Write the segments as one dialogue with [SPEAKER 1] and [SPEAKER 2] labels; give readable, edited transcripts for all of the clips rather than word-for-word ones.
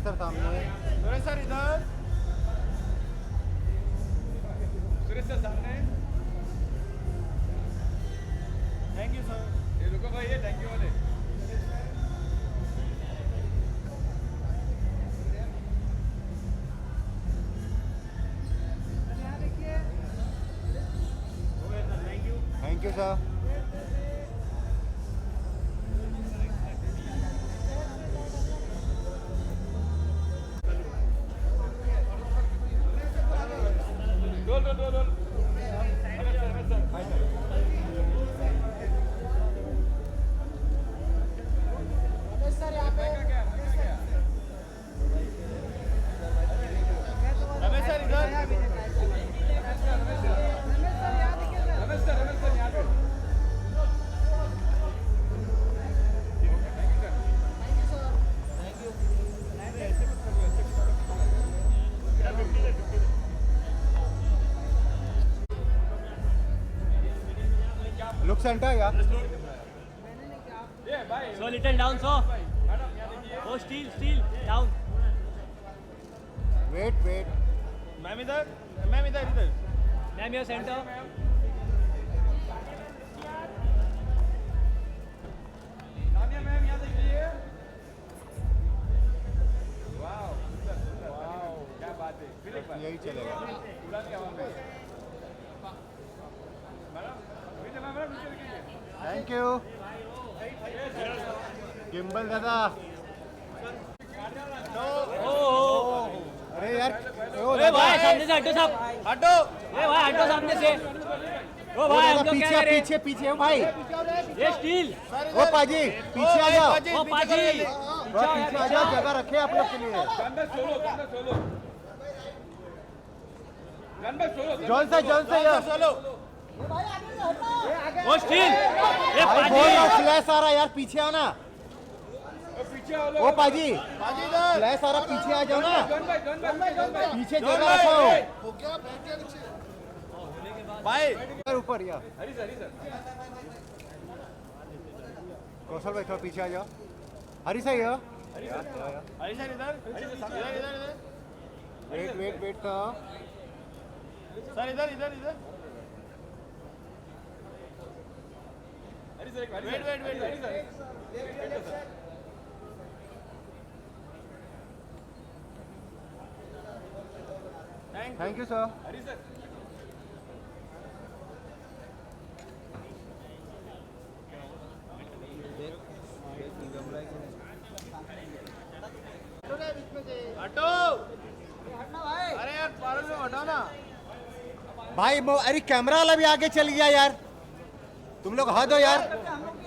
[SPEAKER 1] Sir सामने,
[SPEAKER 2] Suresh sir इधर, Suresh sir सामने। Thank you sir. ये रुको भाई, ये थैंक यू वाले।
[SPEAKER 1] Thank you sir.
[SPEAKER 2] Roll roll roll roll. Ramesh sir इधर। रमेश सर यहाँ पे।
[SPEAKER 1] लुक सेंटर या
[SPEAKER 2] ये भाई।
[SPEAKER 3] So little down, so.
[SPEAKER 2] Madam यहाँ देखिए।
[SPEAKER 3] Oh, still down.
[SPEAKER 1] Wait wait.
[SPEAKER 2] Ma'am इधर, मैम इधर इधर।
[SPEAKER 3] Ma'am, your center.
[SPEAKER 2] Tania ma'am यहाँ देखिए। वाव, सुंदर सुंदर। वाव, क्या बात है। फिर एक बार।
[SPEAKER 1] यही चलेगा।
[SPEAKER 2] उड़ान के हवा में। मैडम, नीचे मैम, नीचे देखिए।
[SPEAKER 1] थैंक यू गिम्बल दादा। अरे यार
[SPEAKER 3] ए भाई सामने से हटो साहब।
[SPEAKER 2] हटो।
[SPEAKER 3] ए भाई हटो सामने से। ओ भाई हम लोग क्या
[SPEAKER 1] पीछे
[SPEAKER 3] करें?
[SPEAKER 1] पीछे पीछे हो भाई।
[SPEAKER 3] ये स्टील।
[SPEAKER 1] ओ पाजी पीछे आ जाओ।
[SPEAKER 3] ओ पाजी।
[SPEAKER 1] पीछे आ जाओ, जगह रखे आप लोग के लिए।
[SPEAKER 2] Gun solo, gun solo. Gun solo.
[SPEAKER 1] John से यार
[SPEAKER 2] सोलो।
[SPEAKER 3] ओ स्टील। ए
[SPEAKER 1] भाई बोल रहा हूँ,
[SPEAKER 3] पाजी।
[SPEAKER 1] फ्लैश आ रहा है यार, पीछे आओ ना।
[SPEAKER 2] पीछे आओ
[SPEAKER 1] ओ पाजी
[SPEAKER 2] बाजी इधर।
[SPEAKER 1] फ्लैश आ रहा, पीछे आ जाओ ना।
[SPEAKER 2] गन भाई।
[SPEAKER 1] पीछे जगह रखो
[SPEAKER 2] भाई।
[SPEAKER 1] ऊपर या
[SPEAKER 2] हरी सर, हरी सर।
[SPEAKER 1] कौशल भाई थोड़ा पीछे आ जाओ। हरी सही है।
[SPEAKER 2] हरी सर इधर। इधर इधर इधर।
[SPEAKER 1] वेट वेट वेट तो
[SPEAKER 2] सर इधर इधर इधर। Hari sir, wait wait wait Hari sir.
[SPEAKER 1] Thank you sir.
[SPEAKER 2] Hari sir. हटो। अरे यार पागल में हटाओ ना।
[SPEAKER 1] भाई अरे कैमरा वाला भी आगे चल गया यार, तुम लोग हद हो यार।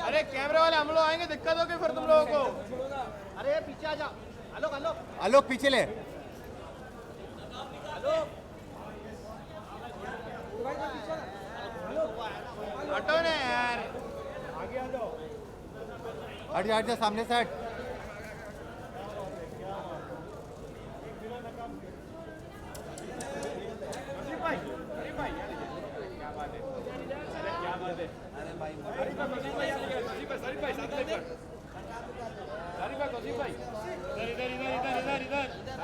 [SPEAKER 2] अरे कैमरे वाले हम लोग आएंगे, दिक्कत होगी फिर तुम लोगों को। अरे पीछे आ जाओ। आलोक आलोक
[SPEAKER 1] आलोक पीछे ले।
[SPEAKER 2] हटो ना यार।
[SPEAKER 1] हट जा हट जा, सामने से हट।
[SPEAKER 2] क्या बात है। अरे क्या बात है।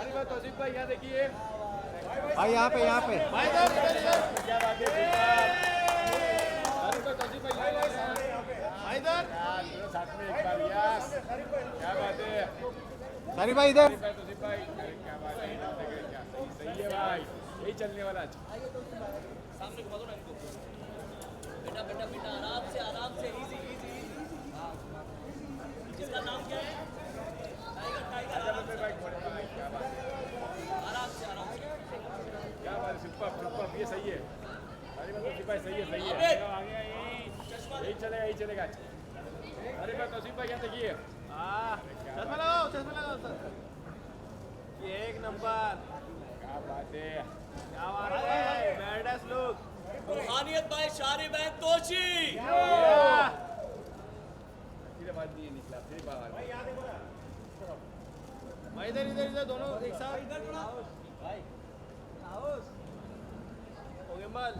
[SPEAKER 2] अरे भाई तौसीफ भाई यहाँ देखिए।
[SPEAKER 1] भाई यहाँ पे
[SPEAKER 2] भाई इधर इधर इधर। क्या बात है। तौसीफ भाई भाई इधर साथ में एक बार यार। क्या बात है।
[SPEAKER 1] सारी भाई इधर।
[SPEAKER 2] तौसीफ भाई क्या बात है। क्या सही है भाई, यही चलने वाला आज।
[SPEAKER 3] सामने घुमा दो ना इनको। बेटा बेटा बेटा आराम से इजी इजी। इसका नाम क्या है? Tiger tiger.
[SPEAKER 2] क्या बात है।
[SPEAKER 3] आराम से।
[SPEAKER 2] क्या बात है। सुपर ये सही है। अरे तौसीफ भाई सही है। आगे यही चलेगा, यही चलेगा। अरे भाई तौसीफ भाई यहाँ देखिए। चश्मा लगाओ सर। ये एक नंबर। क्या बात है। क्या बात है। Badness look.
[SPEAKER 3] रूहानियत बाय शारी बहन तोशी।
[SPEAKER 2] फिर बात नहीं निकला, फिर बात भाई इधर इधर इधर दोनों एक साथ। इधर थोड़ा भाई हो गया माल।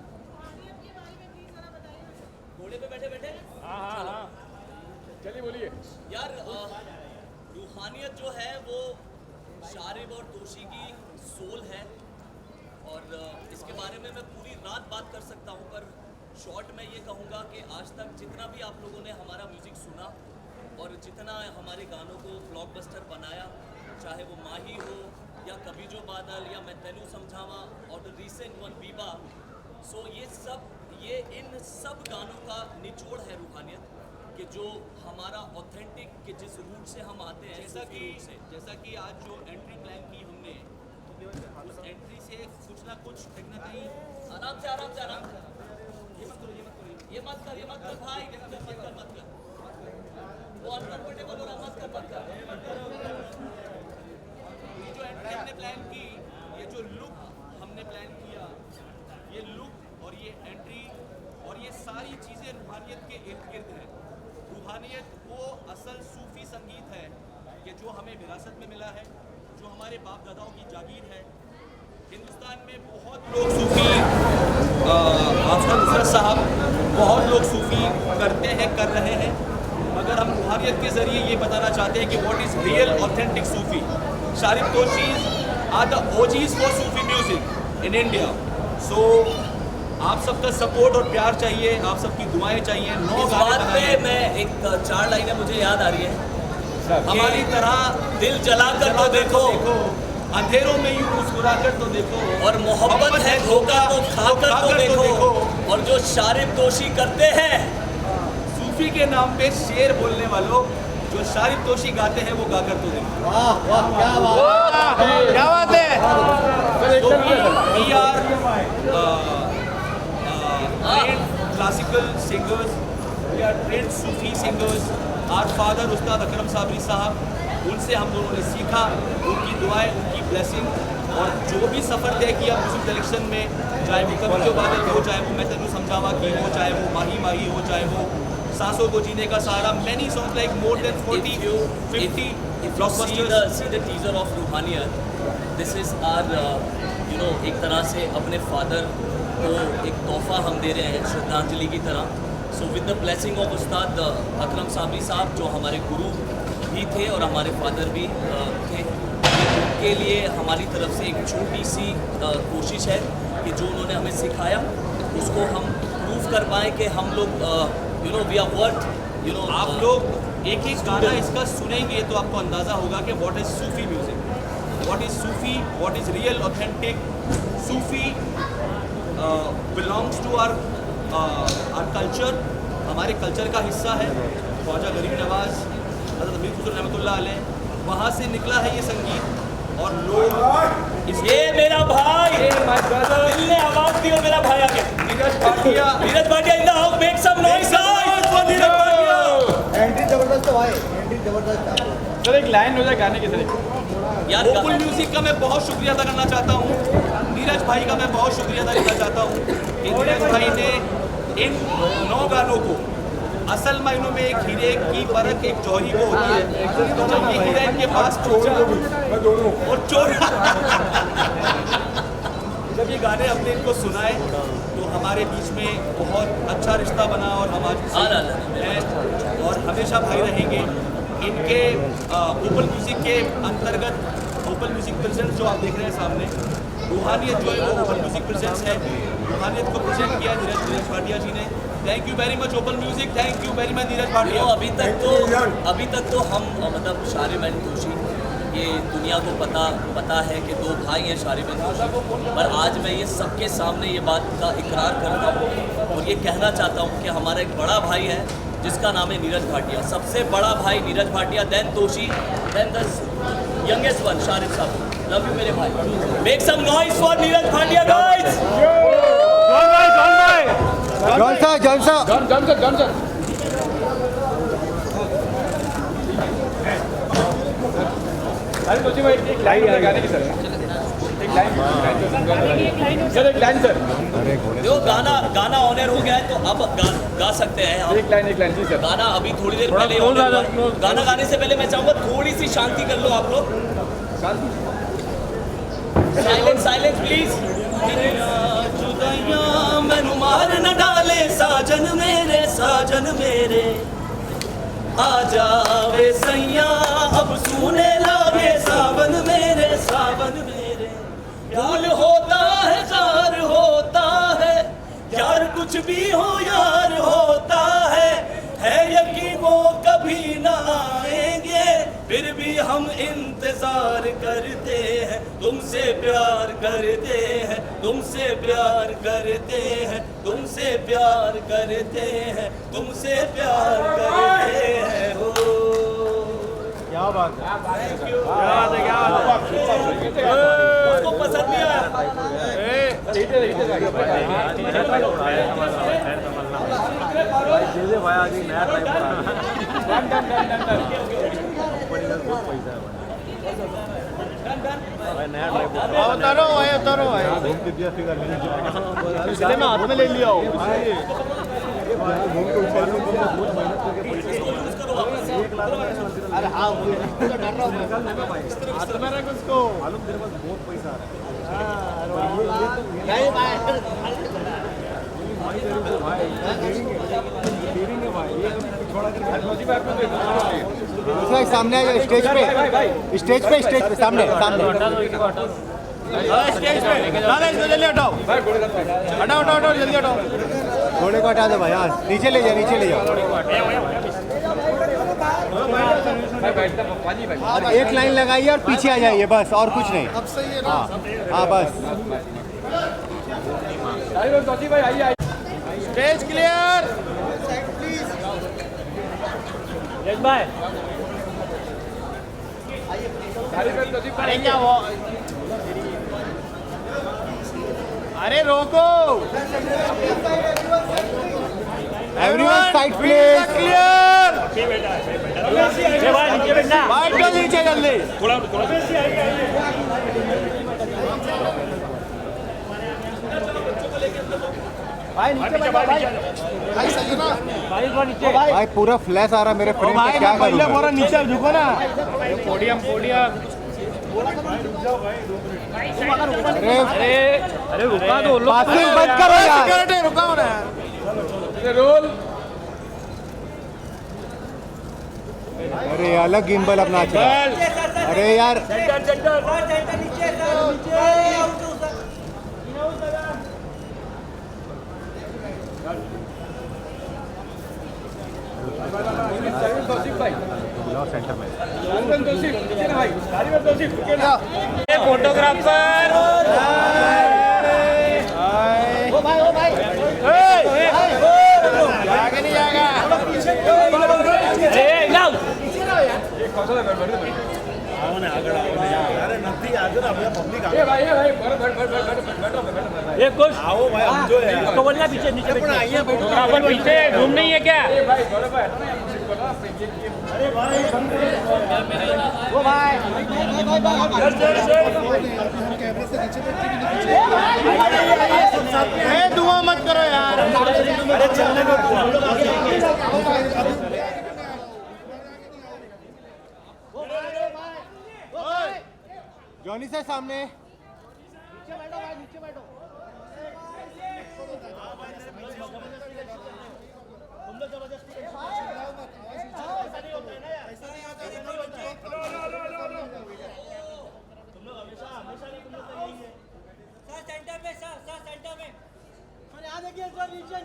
[SPEAKER 3] घोड़े पे बैठे बैठे।
[SPEAKER 2] हाँ चलिए बोलिए।
[SPEAKER 3] यार रूहानियत जो है वो शारिब और तोशी की सोल है और इसके बारे में मैं पूरी रात बात कर सकता हूँ, पर शॉर्ट में ये कहूँगा कि आज तक जितना भी आप लोगों ने हमारा म्यूज़िक सुना और जितना हमारे गानों को ब्लॉकबस्टर बनाया, चाहे वो माही हो या कभी जो बादल या मैं तेनू समझावा और द रिसेंट वन बीबा, सो ये इन सब गानों का निचोड़ है रूहानियत कि जो हमारा ऑथेंटिक कि जिस रूट से हम आते हैं,
[SPEAKER 4] जैसा कि आज जो एंट्री प्लान की हमने, उस एंट्री से कुछ ना कुछ कहीं ना कहीं
[SPEAKER 3] आराम से ये मत कर भाई, मत कर वो अनकंफर्टेबल हो रहा, मत कर
[SPEAKER 4] ये जो एंट्री हमने प्लान की, ये जो लुक हमने प्लान किया, ये लुक और ये एंट्री और ये सारी चीज़ें रूहानियत के इर्द गिर्द हैं। रूहानियत वो असल सूफी संगीत है कि जो हमें विरासत में मिला है, जो हमारे बाप दादाओं की जागीर है। हिंदुस्तान में बहुत लोग सूफी, आफताब नुसरत साहब, बहुत लोग सूफी करते हैं, कर रहे हैं, मगर हम रूहानियत के ज़रिए ये बताना चाहते हैं कि what is real authentic Sufi. Sharib Toshi are the OGs for Sufi music in India. So आप सबका सपोर्ट और प्यार चाहिए, आप सबकी दुआएं चाहिए। 9
[SPEAKER 3] इस बात पे मैं एक 4 लाइनें मुझे याद आ रही है,
[SPEAKER 4] हमारी तरह
[SPEAKER 3] दिल जला कर तो देखो,
[SPEAKER 4] अंधेरों में यूं मुस्कुरा कर तो देखो,
[SPEAKER 3] और मोहब्बत है धोखा तो खाकर तो देखो, और जो शारिब तोशी करते हैं,
[SPEAKER 4] सूफी के नाम पे शेर बोलने वालों, जो शारिब तोशी गाते हैं वो गाकर तो देखो।
[SPEAKER 1] वाह वाह क्या बात है।
[SPEAKER 4] So we are trained classical singers, we are trained Sufi singers. Our father उस्ताद अकरम साबरी साहब, उनसे हम लोगों ने सीखा, उनकी दुआएं, उनकी ब्लेसिंग, और जो भी सफ़र तय किया म्यूजिक डायरेक्शन में, चाहे वो कभी जो बादल हो, चाहे वो मैं तेनू समझावा की हो, चाहे वो माही माही हो, चाहे वो सांसों को जीने का सहारा, many songs like more than 40, 50 blockbusters.
[SPEAKER 3] see the teaser of रूहानियत, this is our एक तरह से अपने फादर को एक तोहफा हम दे रहे हैं श्रद्धांजलि की तरह। So with the blessing of उस्ताद अकरम साबरी साहब, जो हमारे गुरु भी थे और हमारे फादर भी थे, उनके लिए हमारी तरफ से एक छोटी सी कोशिश है कि जो उन्होंने हमें सिखाया उसको हम प्रूव कर पाएँ कि हम लोग वी आर वर्थ
[SPEAKER 4] आप लोग एक एक गाना इसका सुनेंगे तो आपको अंदाज़ा होगा कि what is Sufi music, what is Sufi, what is real authentic Sufi belongs to our culture, हमारे कल्चर का हिस्सा है। ख्वाजा गरीब नवाज, हज़रत अमीर खुसरो रहमतुल्लाह अलैह, वहाँ से निकला है ये संगीत, और लोग
[SPEAKER 3] ये मेरा भाई दिल ने आवाज दी और मेरा भाई आ गया।
[SPEAKER 4] Neeraj Bhatia
[SPEAKER 3] in the house, make some noise guys for Neeraj Bhatia.
[SPEAKER 1] Entry जबरदस्त है भाई, एंट्री जबरदस्त।
[SPEAKER 2] सर एक लाइन हो जाए गाने की सर।
[SPEAKER 3] यार
[SPEAKER 4] गोकुल म्यूजिक का मैं बहुत शुक्रिया अदा करना चाहता हूँ, नीरज भाई का मैं बहुत शुक्रिया अदा करना चाहता हूँ कि नीरज भाई ने इन 9 गानों को, असल मायनों में एक हीरे की परख एक जौहरी को होती है, तो जब ये हीरा इनके पास पहुंचा और चोर जब ये गाने अपने इनको सुनाए तो हमारे बीच में बहुत अच्छा रिश्ता बना, और हम आज हैं और हमेशा भाई रहेंगे। इनके ओपन म्यूज़िक के अंतर्गत ओपन म्यूज़िक प्रेजेंस जो आप देख रहे हैं सामने, रूहानियत जो है वो ओपन म्यूज़िक प्रेजेंस है। रूहानियत को प्रेजेंट किया नीरज भाटिया जी ने। Thank you very much open music, thank you very much Neeraj Bhatia.
[SPEAKER 3] अभी तक तो हम मतलब शारिब एंड तोशी, ये दुनिया को पता है कि 2 भाई हैं शारिब एंड तोशी, पर आज मैं ये सबके सामने ये बात का इकरार करता हूँ और ये कहना चाहता हूँ कि हमारा एक बड़ा भाई है जिसका नाम है नीरज भाटिया। सबसे बड़ा भाई Neeraj Bhatia, then Toshi, then the youngest one Sharib साहब। लव यू मेरे भाई। Make some noise for Neeraj Bhatia guys.
[SPEAKER 1] Johnson
[SPEAKER 2] अरे सोचिए भाई एक लाइन है गाने की सर, एक लाइन सर, एक लाइन सर।
[SPEAKER 3] जो गाना ऑन एयर हो गया है तो अब गा सकते हैं हम।
[SPEAKER 2] एक लाइन जी सर।
[SPEAKER 3] गाना अभी थोड़ी देर पहले on air हुआ। गाना गाने से पहले मैं चाहूँगा थोड़ी सी शांति कर लो आप लोग। Silence please. मैनू मार न डाले साजन मेरे आ जावे सैया अब सुने लागे सावन मेरे प्यार होता है जार होता है यार कुछ भी हो यार होता है यकीन वो कभी ना आएंगे फिर भी हम इंतजार करते हैं तुमसे प्यार करते हैं तुमसे प्यार करते हैं तुमसे प्यार करते हैं तुमसे प्यार करते हैं हो
[SPEAKER 1] क्या बात है,
[SPEAKER 3] उसको पसंद नहीं आया
[SPEAKER 1] उतारो इसलिए मैं हाथ में ले लिया हूँ। अरे हाँ हाथ में रख उसको, मालूम तेरे पास बहुत पैसा आ रहा है। सामने आ स्टेज पे सामने जल्दी हटाओ जल्दी हटाओ घोड़े को हटा दो भाई। हाँ नीचे ले जाओ और एक लाइन लगाइए और पीछे आ जाइए बस, और कुछ नहीं। अब सही है ना? हाँ बस स्टेज क्लियर। अरे क्या वो, अरे रोको, एवरीवन साइड प्लीज। क्लियर नीचे जल्दी थोड़ा भाई नीचे भाई पूरा फ्लैश आ रहा मेरे फ्रेम पे, क्या करूं? पूरा नीचे झुको ना, पोडियम अरे रुका दो, बंद करो यार, रुका ना रोल। अरे अलग गिम्बल अपना अच्छा। अरे यार सेंटर में फोटोग्राफर आगे नहीं जाएगा।
[SPEAKER 5] ये कुछ आओ भाई, हम जो है तो बोलना पीछे नीचे फोटोग्राफर पीछे घूम नहीं है क्या? अरे भाई वो भाई
[SPEAKER 1] दुआ मत करो यार। अरे चलने दो। जॉनी से सामने नीचे बैठो भाई, नीचे बैठो। तुम लोग जबरदस्ती ऐसा नहीं होता है ना यार, ऐसा नहीं होता है। तुम लोग हमेशा नहीं, तुम लोग तो यही है। सर सेंटर में, सर सेंटर में। सर यहाँ देखिए सर, नीचे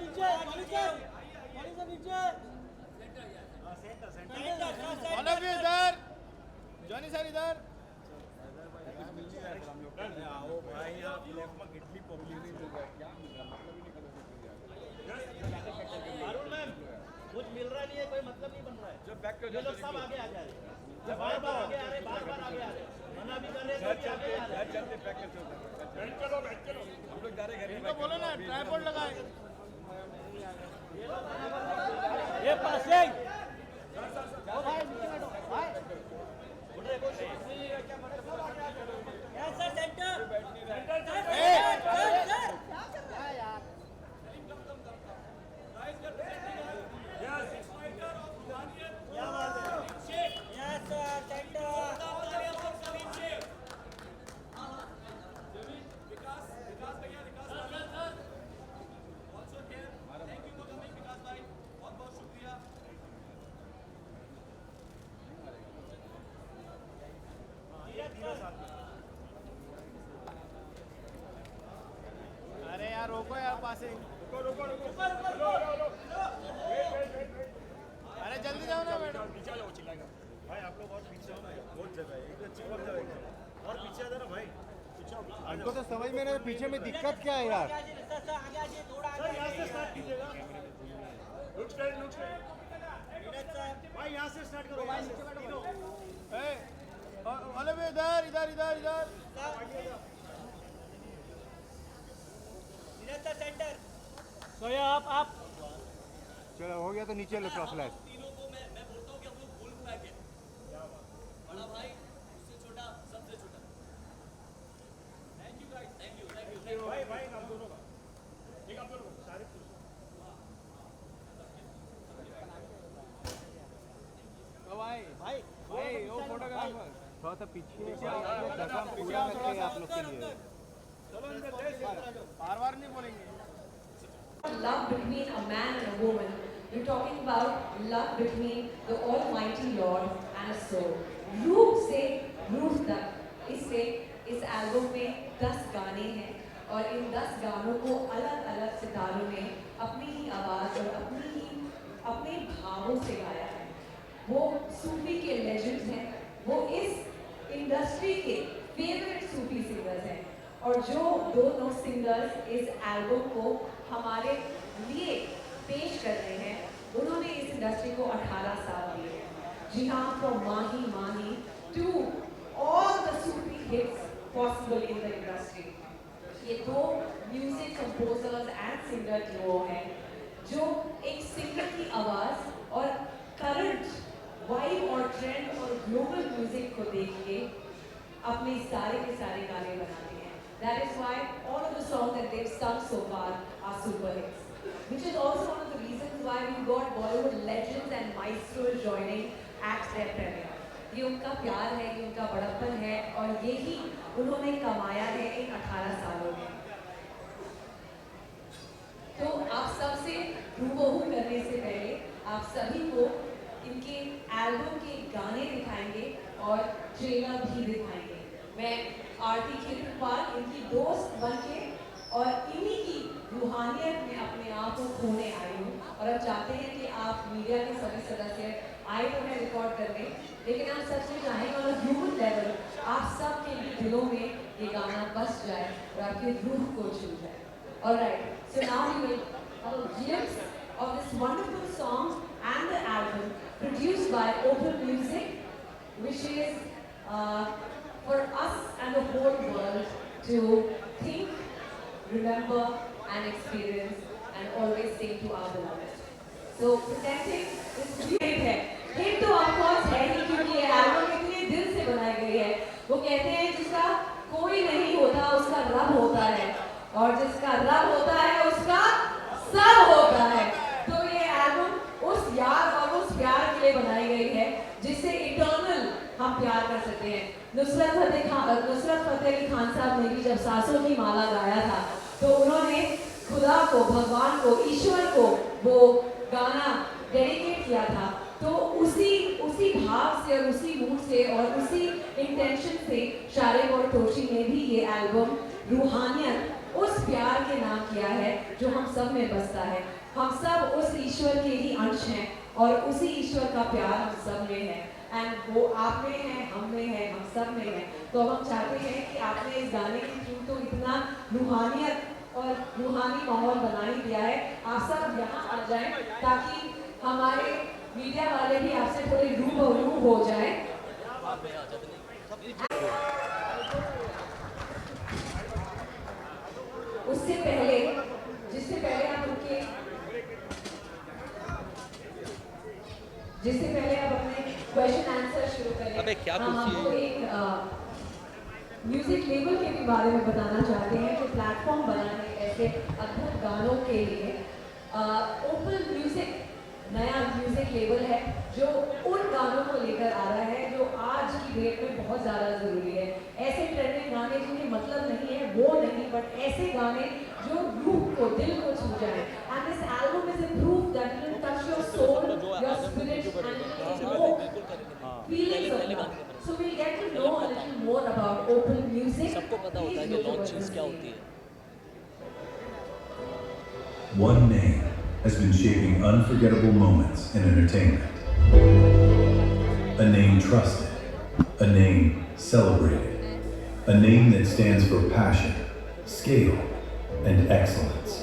[SPEAKER 1] सेंटर इधर, जॉनी सर इधर। आओ भाई, आप लेफ्ट में कितनी पब्लिक क्या कुछ मिल रहा नहीं है, कोई मतलब नहीं बन रहा है। जो बैक ये लोग सब आगे आ जा रहे हैं, बार-बार आगे आ रहे हैं, बार-बार आगे आ रहे हैं, मना भी कर रहे हैं, सब आगे आ रहे हैं। चलते बैक चलो हम लोग जा रहे हैं घर में। बोलो ना ट्राइपॉड लगाए ये पासिंग। ओ भाई नीचे बैठो भाई, उठ रहे कोशिश क्या मतलब यार। सर सेंटर
[SPEAKER 2] अरे यार रोको यार पासिंग अरे जल्दी जाओ ना मैडम
[SPEAKER 1] पीछे जाओ चिल्लाएगा भाई आप लोग और पीछे हो ना बहुत जगह है एक चिपक जाएगा और पीछे आ जाना भाई पीछे आओ
[SPEAKER 6] हमको तो समझ में नहीं पीछे में दिक्कत क्या है यार
[SPEAKER 1] सर यहाँ से स्टार्ट कीजिएगा लुक स्ट्रेट भाई यहाँ से स्टार्ट करो यहाँ से तीनों
[SPEAKER 2] अरे इधर इधर इधर इधर
[SPEAKER 5] सोया आप
[SPEAKER 6] चलो हो गया तो नीचे लो फ्लैश
[SPEAKER 3] तीनों को मैं बोलता हूँ कि हम लोग फुल पैक है बड़ा भाई उससे छोटा सबसे छोटा thank you guys thank you
[SPEAKER 1] भाई भाई आप दोनों का ठीक आप दोनों का सारे
[SPEAKER 2] भाई भाई भाई वो फोटोग्राफर
[SPEAKER 6] थोड़ा सा पीछे जगह पूरा करके आप लोग के लिए
[SPEAKER 2] बार बार नहीं बोलेंगे
[SPEAKER 7] Love between a man and a woman. We're talking about love between the Almighty Lord and a soul. रूह से रूह तक इससे इस एल्बम में 10 गाने हैं और इन 10 गानों को अलग अलग सितारों ने अपनी ही आवाज़ और अपने भावों से गाया है। वो सूफी के लेजेंड्स हैं, वो इस इंडस्ट्री के फेवरेट सूफी सिंगर्स हैं और जो दोनों सिंगर्स इस एल्बम को हमारे लिए पेश कर रहे हैं उन्होंने इस इंडस्ट्री को 18 साल दिए हैं। जी हाँ, from Mahi Mahi to all the Sufi hits possible in the industry. ये दो music composers and singer Duo हैं जो एक सिंगर की आवाज़ और करंट वाइब और ट्रेंड और ग्लोबल म्यूजिक को देख के अपने सारे के सारे गाने बनाते हैं। That is why all of the songs that they've sung so far are super hits. Which is also one of the reasons why we got Bollywood legends and maestros joining at their premiere. ये उनका प्यार है, ये उनका बड़प्पन है और यही उन्होंने कमाया है इन 18 सालों में। तो आप सबसे रूबरू करने से पहले आप सभी को इनके एल्बम के गाने दिखाएंगे और ट्रेलर भी दिखाएंगे। मैं आरती खिलपाल इनकी दोस्त बनके और इन्हीं की रूहानियत में अपने आप को खोने आई हूँ और अब चाहते हैं कि आप मीडिया के सभी सदस्य आए तो मैं रिकॉर्ड करने, लेकिन आप सच में चाहेंगे और ह्यूमन लेवल आप सब के दिलों में ये गाना बस जाए और आपकी रूह को छू जाए। Alright, so now we will have a glimpse of this wonderful song and the album produced by Opal Music, which is for us and the whole world to think, remember and experience and always sing to our beloved. So presenting this hit है, hit तो of course है ही क्योंकि ये album इतने दिल से बनाई गई है। वो कहते हैं जिसका कोई नहीं होता उसका रब होता है और जिसका रब होता है उसका सब होता है। तो ये एल्बम उस यार और उस प्यार के लिए बनाई गई है जिससे इटर्नल हम प्यार कर सकते हैं। नुसरत फतेह अली खान साहब ने भी जब सांसों की माला गाया था तो उन्होंने खुदा को, भगवान को, ईश्वर को वो गाना डेडिकेट किया था। तो उसी भाव से और उसी मूड से और उसी इंटेंशन से शारिक और तोशी ने भी ये एल्बम रूहानियत उस प्यार के नाम किया है जो हम सब में बसता है। हम सब उस ईश्वर के ही अंश हैं और उसी ईश्वर का प्यार हम सब में है एंड वो आप में है, हम में है, हम सब में है। तो अब हम चाहते हैं कि आपने इस गाने के थ्रू तो इतना रूहानियत और रूहानी माहौल बना ही दिया है। आप सब यहाँ आ जाएं ताकि हमारे मीडिया वाले भी आपसे थोड़े रूबरू हो जाएं। उससे पहले आप अपने क्वेश्चन आंसर शुरू करें।
[SPEAKER 3] अबे क्या
[SPEAKER 7] हम आपको एक म्यूजिक लेबल के भी बारे में बताना चाहते हैं जो प्लेटफॉर्म बना है ऐसे अद्भुत गानों के लिए। ओपल म्यूजिक नया म्यूजिक लेबल है जो उन गानों को लेकर आ रहा है जो आज की डेट में बहुत ज़्यादा ज़रूरी है। ऐसे ट्रेंडिंग गाने जिनके मतलब नहीं है वो नहीं, बट ऐसे गाने जो रूह को, दिल को छू जाए। And this album is a proof that it will touch your soul, your spirit and feelings of love. So we'll get to know a little more about
[SPEAKER 3] क्या होती है।
[SPEAKER 8] One name has been shaping unforgettable moments in entertainment. A name trusted, a name celebrated, a name that stands for passion, scale, and excellence.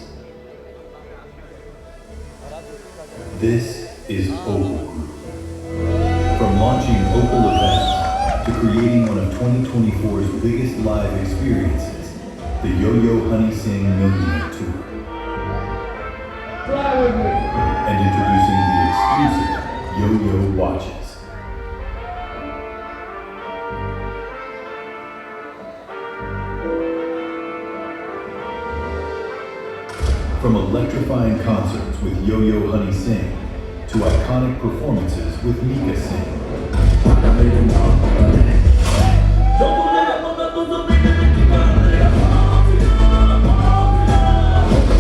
[SPEAKER 8] This is Opal Group. From launching Opal events to creating one of 2024's biggest live experiences, the Yo-Yo Honey Singh Millionaire Tour. And introducing the exclusive Yo-Yo watches. From electrifying concerts with Yo-Yo Honey Singh to iconic performances with Mika Singh.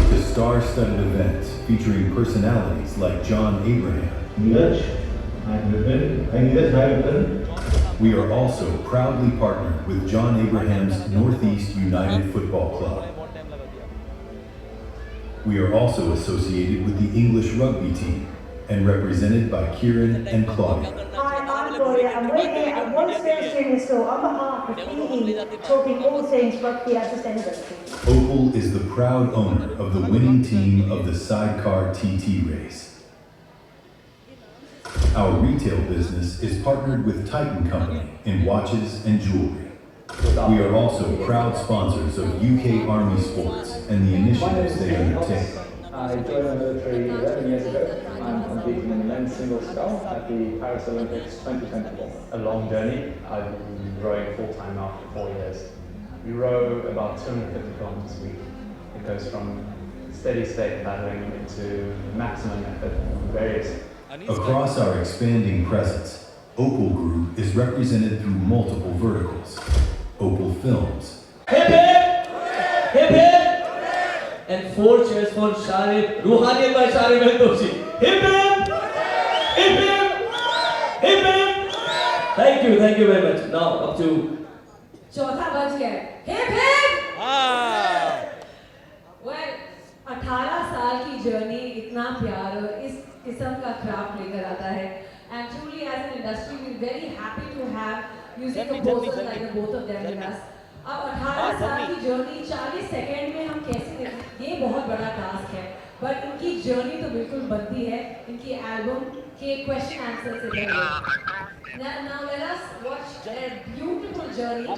[SPEAKER 8] To star-studded events featuring personalities like John Abraham. We are also proudly partnered with John Abraham's Northeast United Football Club. We are also associated with the English rugby team and represented by Kieran and Claudia.
[SPEAKER 9] Hi, I'm Claudia and we're here at One Spirit Streaming Store on behalf of PE, talking all things rugby and sustainability.
[SPEAKER 8] Opal is the proud owner of the winning team of the Sidecar TT race. Our retail business is partnered with Titan Company in watches and jewelry. We are also proud sponsors of UK Army Sports and the initiatives they undertake.
[SPEAKER 10] I joined the military 11 years ago. I'm competing in the men's single scull at the Paris Olympics 2024.
[SPEAKER 11] A long journey. I've been rowing full-time now for 4 years. We row about 250 kilometers a week. It goes from steady state paddling into maximum effort on various.
[SPEAKER 8] Across our expanding presence, Opal Group is represented through multiple verticals. Opal Films.
[SPEAKER 12] Hip hip! Hip hip! And 4 cheers for Sharif, Ruhaniyat by Sharif Al-Doshi. Hip hip! Hip hip! Hip hip! Thank you very much. Now up to
[SPEAKER 7] चौथा बज गया hip hip well 18 साल की journey इतना प्यार और इस किस्म का क्राफ्ट लेकर आता है and truly as an industry we're very happy to have music composers like the both of them with us. अब 18 साल की जर्नी 40 सेकंड में हम कैसे देखें ये बहुत बड़ा टास्क है बट इनकी जर्नी तो बिल्कुल बनती है इनकी एल्बम के क्वेश्चन आंसर से पहले now let us watch a beautiful journey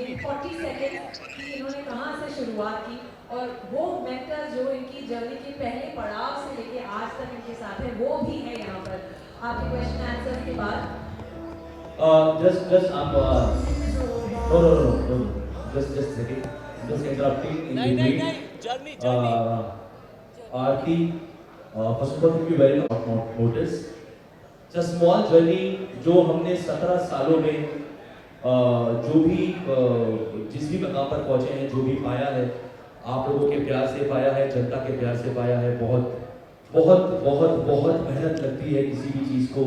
[SPEAKER 7] in 40 seconds कि इन्होंने कहाँ से शुरुआत की और वो मेंटर जो इनकी जर्नी के पहले पड़ाव से लेके आज तक इनके साथ है वो भी है यहाँ पर आपके क्वेश्चन आंसर के बाद
[SPEAKER 12] just no just second just interrupting in between
[SPEAKER 3] journey
[SPEAKER 12] Aarti first of all thank you very much notice it's a small journey जो हमने 17 सालों में जो भी जिस भी मकाम पर पहुंचे हैं जो भी पाया है आप लोगों के प्यार से पाया है जनता के प्यार से पाया है बहुत मेहनत लगती है किसी भी चीज़ को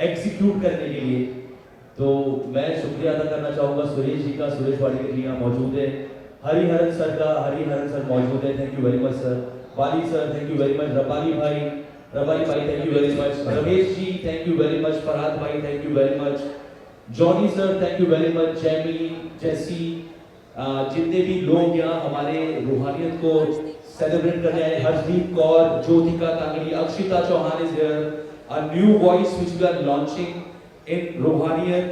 [SPEAKER 12] एग्जीक्यूट करने के लिए तो मैं शुक्रिया अदा करना चाहूँगा सुरेश जी का सुरेश वाडकर जी यहाँ मौजूद है हरिहरन सर मौजूद है thank you very much sir Bali sir thank you very much Rabali भाई thank you very much Ramesh ji thank you very much Farhad भाई thank you very much Johnny sir thank you very much Jamie जैसी जितने भी लोग यहाँ हमारे रूहानियत को सेलिब्रेट करने आए Harshdeep Kaur Jyotika Kangri Akshita Chauhan is here a new voice which we are launching in Ruhaniyat.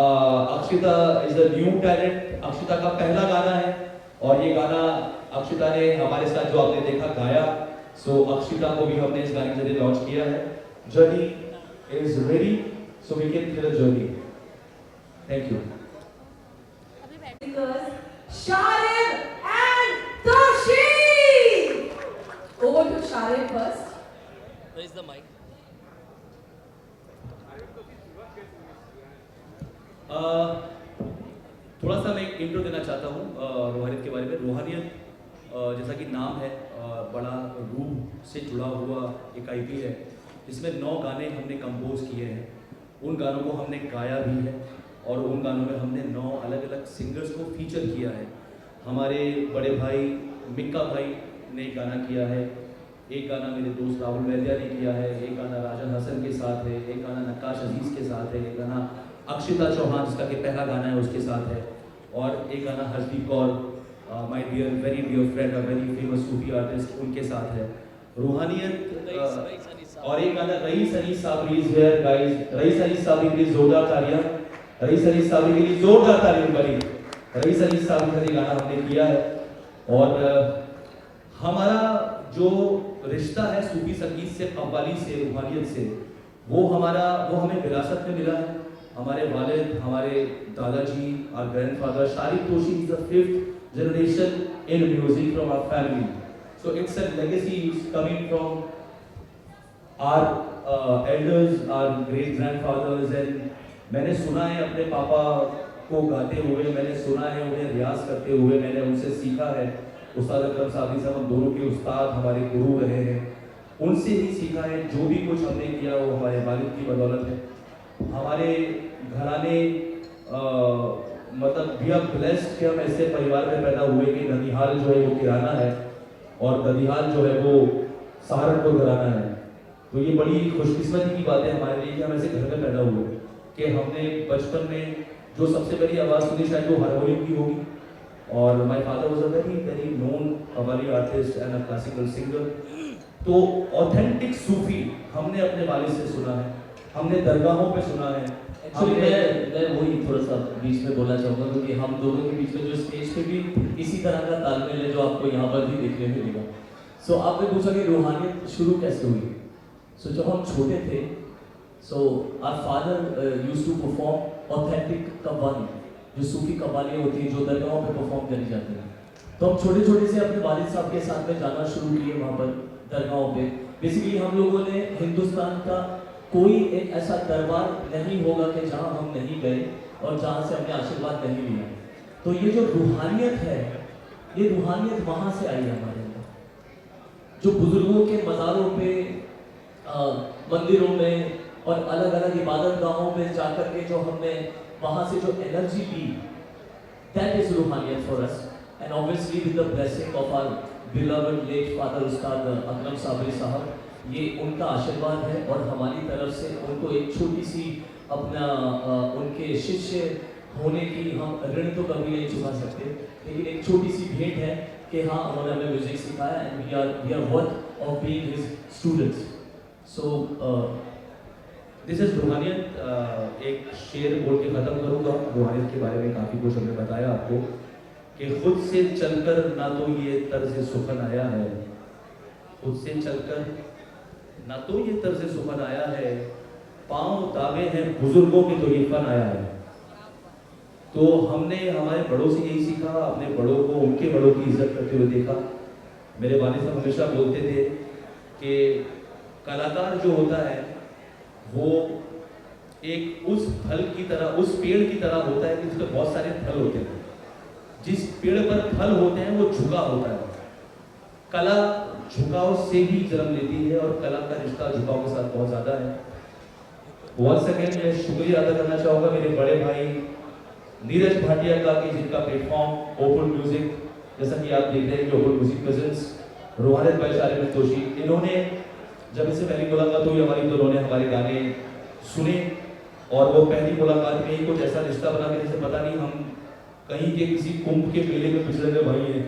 [SPEAKER 12] Akshita is the new talent. Akshita का पहला गाना है और ये गाना अक्षिता ने हमारे साथ जो आपने देखा गाया so अक्षिता को भी हमने इस गाने के जरिए लॉन्च किया है Journey is ready so we can hear the journey. Thank you.
[SPEAKER 7] Sharif and Doshi. Over to Sharif first.
[SPEAKER 3] Where is the mic?
[SPEAKER 12] थोड़ा सा मैं एक इंट्रो देना चाहता हूँ रूहानियत के बारे में रूहानियत जैसा कि नाम है बड़ा रूह से जुड़ा हुआ एक आईपी है जिसमें 9 गाने हमने कंपोज किए हैं उन गानों को हमने गाया भी है और उन गानों में हमने 9 अलग अलग सिंगर्स को फीचर किया है हमारे बड़े भाई मिक्का भाई ने गाना किया है, एक गाना मेरे दोस्त राहुल वैद्या ने किया है, एक गाना राजन हसन के साथ है, एक गाना नक्काश अजीज़ के साथ है, एक गाना अक्षिता चौहान जिसका कि पहला गाना है उसके साथ है, और एक गाना Harshdeep Kaur my dear very dear friend a very famous Sufi artist उनके साथ है। रूहानियत और एक गाना Rais Anis Sabri is here guys, Rais Anis Sabri के लिए जोरदार तालियां, रईस अनीस साबरी के लिए जोरदार तालियां बनी। रईस अनीस साबरी का ये गाना हमने किया है। और हमारा जो रिश्ता है सूफी संगीत से, कव्वाली से, रूहानियत से, वो हमें विरासत में मिला है। हमारे वालिद, हमारे दादाजी, our grandfather Sharif Toshi is the 5th generation in music from our family. So it's a legacy coming from our elders, our great grandfathers, and मैंने सुना है अपने पापा को गाते हुए, मैंने सुना है उन्हें रियाज करते हुए, मैंने उनसे सीखा है। उस्ताद अकरम साहब हम दोनों के उस्ताद हमारे गुरु रहे हैं, उनसे ही सीखा है। जो भी कुछ हमने किया वो हमारे वालिद की बदौलत है। हमारे घराने मतलब वी आर ब्लेस्ड कि हम ऐसे परिवार में पैदा हुए कि ननिहाल जो है वो किराना है और ददिहाल जो है वो सहारनपुर घराना है। तो ये बड़ी खुशकिस्मती की बात है हमारे लिए कि हम ऐसे घर में पैदा हुए कि हमने बचपन में जो सबसे बड़ी आवाज़ सुनी शायद वो हारमोनियम की होगी। और my father was a very very known qawwali artist and a classical singer. तो ऑथेंटिक सूफी हमने अपने वालिद से सुना है, हमने दरगाहों पे सुना है।
[SPEAKER 13] एक्चुअली मैं वही थोड़ा सा बीच में बोलना चाहूँगा क्योंकि हम दोनों के बीच में जो स्टेज पे भी इसी तरह का तालमेल है जो आपको यहाँ पर भी देखने मिलेगा। सो आपने पूछा कि रूहानियत शुरू कैसे हुई। सो जब हम छोटे थे, so our father used to perform authentic qawwali, जो सूफी कव्वाली होती है जो दरगाहों पे परफॉर्म करी जाती है। तो हम छोटे छोटे से अपने वालिद साहब के साथ में जाना शुरू किए वहाँ पर दरगाहों पे। बेसिकली हम लोगों ने हिंदुस्तान का कोई एक ऐसा दरबार नहीं होगा कि जहाँ हम नहीं गए और जहाँ से हमने आशीर्वाद नहीं लिया। तो ये जो रूहानियत है, ये रूहानियत वहाँ से आई हमारे अंदर। जो बुजुर्गों के मज़ारों पे, मंदिरों में और अलग अलग इबादत गाहों में जाकर के जो हमने वहाँ से जो एनर्जी ली, that is Ruhaniyat for us. And obviously with the blessing of our beloved late father Ustad Akram Sabri साहब, ये उनका आशीर्वाद है और हमारी तरफ से उनको एक छोटी सी अपना उनके शिष्य होने की हम ऋण तो कभी नहीं चुका सकते, लेकिन एक छोटी सी भेंट है कि हाँ उन्होंने हमें म्यूजिक सिखाया and we are worth of being his students. So
[SPEAKER 12] this is Ruhaniyat. एक शेर बोल के ख़त्म करूँगा। रूहानियत के बारे में काफ़ी कुछ हमने बताया आपको कि खुद से चलकर ना तो ये तर्ज सुखन आया है, खुद से चलकर ना तो ये तर्ज सुखन आया है, पाँव दावे हैं बुजुर्गों के तो ये फन आया है। तो हमने हमारे बड़ों से यही सीखा, अपने बड़ों को उनके बड़ों की इज्जत करते हुए देखा। मेरे वालिद साहब हमेशा बोलते थे कि कलाकार जो होता है वो एक उस फल की तरह, उस पेड़ की तरह होता है जिसमें बहुत सारे फल होते हैं। जिस पेड़ पर फल होते हैं वो झुका होता है। कला झुकाव से ही जन्म लेती है और कला का रिश्ता झुकाव के साथ बहुत ज़्यादा है। वंस अगेन मैं शुक्रिया अदा करना चाहूँगा मेरे बड़े भाई नीरज भाटिया का कि जिनका प्लेटफॉर्म ओपन म्यूजिक, जैसा कि आप देख रहे हैं कि ओपन म्यूजिक प्रेजेंस रूहानियत भाई शारिफ तोशी, इन्होंने जब इससे पहली मुलाकात हुई हमारी तो उन्होंने हमारे गाने सुने और वो पहली मुलाकात में ही कुछ ऐसा रिश्ता बना के जैसे पता नहीं हम कहीं के किसी कुंभ के मेले में पिछड़े हुए भाई हैं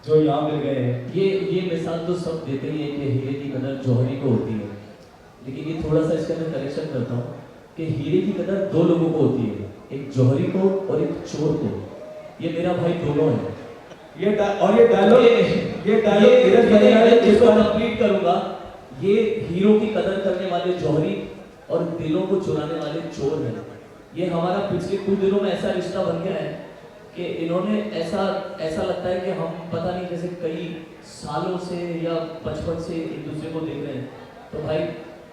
[SPEAKER 12] जो यहाँ मिल गए हैं।
[SPEAKER 13] ये मिसाल तो सब देते ही है कि हीरे की कदर जौहरी को होती है, लेकिन ये थोड़ा सा इसके अंदर करेक्शन करता हूँ कि हीरे की कदर दो लोगों को होती है, एक जौहरी को और एक चोर को। ये मेरा भाई दोनों है।
[SPEAKER 12] ये डायलॉग
[SPEAKER 13] इसको कंप्लीट करूंगा। ये हीरो की कदर करने वाले जौहरी और दिलों को चुराने वाले चोर हैं। ये हमारा पिछले कुछ दिनों में ऐसा रिश्ता बन गया है कि इन्होंने ऐसा लगता है कि हम पता नहीं जैसे कई सालों से या बचपन से एक दूसरे को देख रहे हैं। तो भाई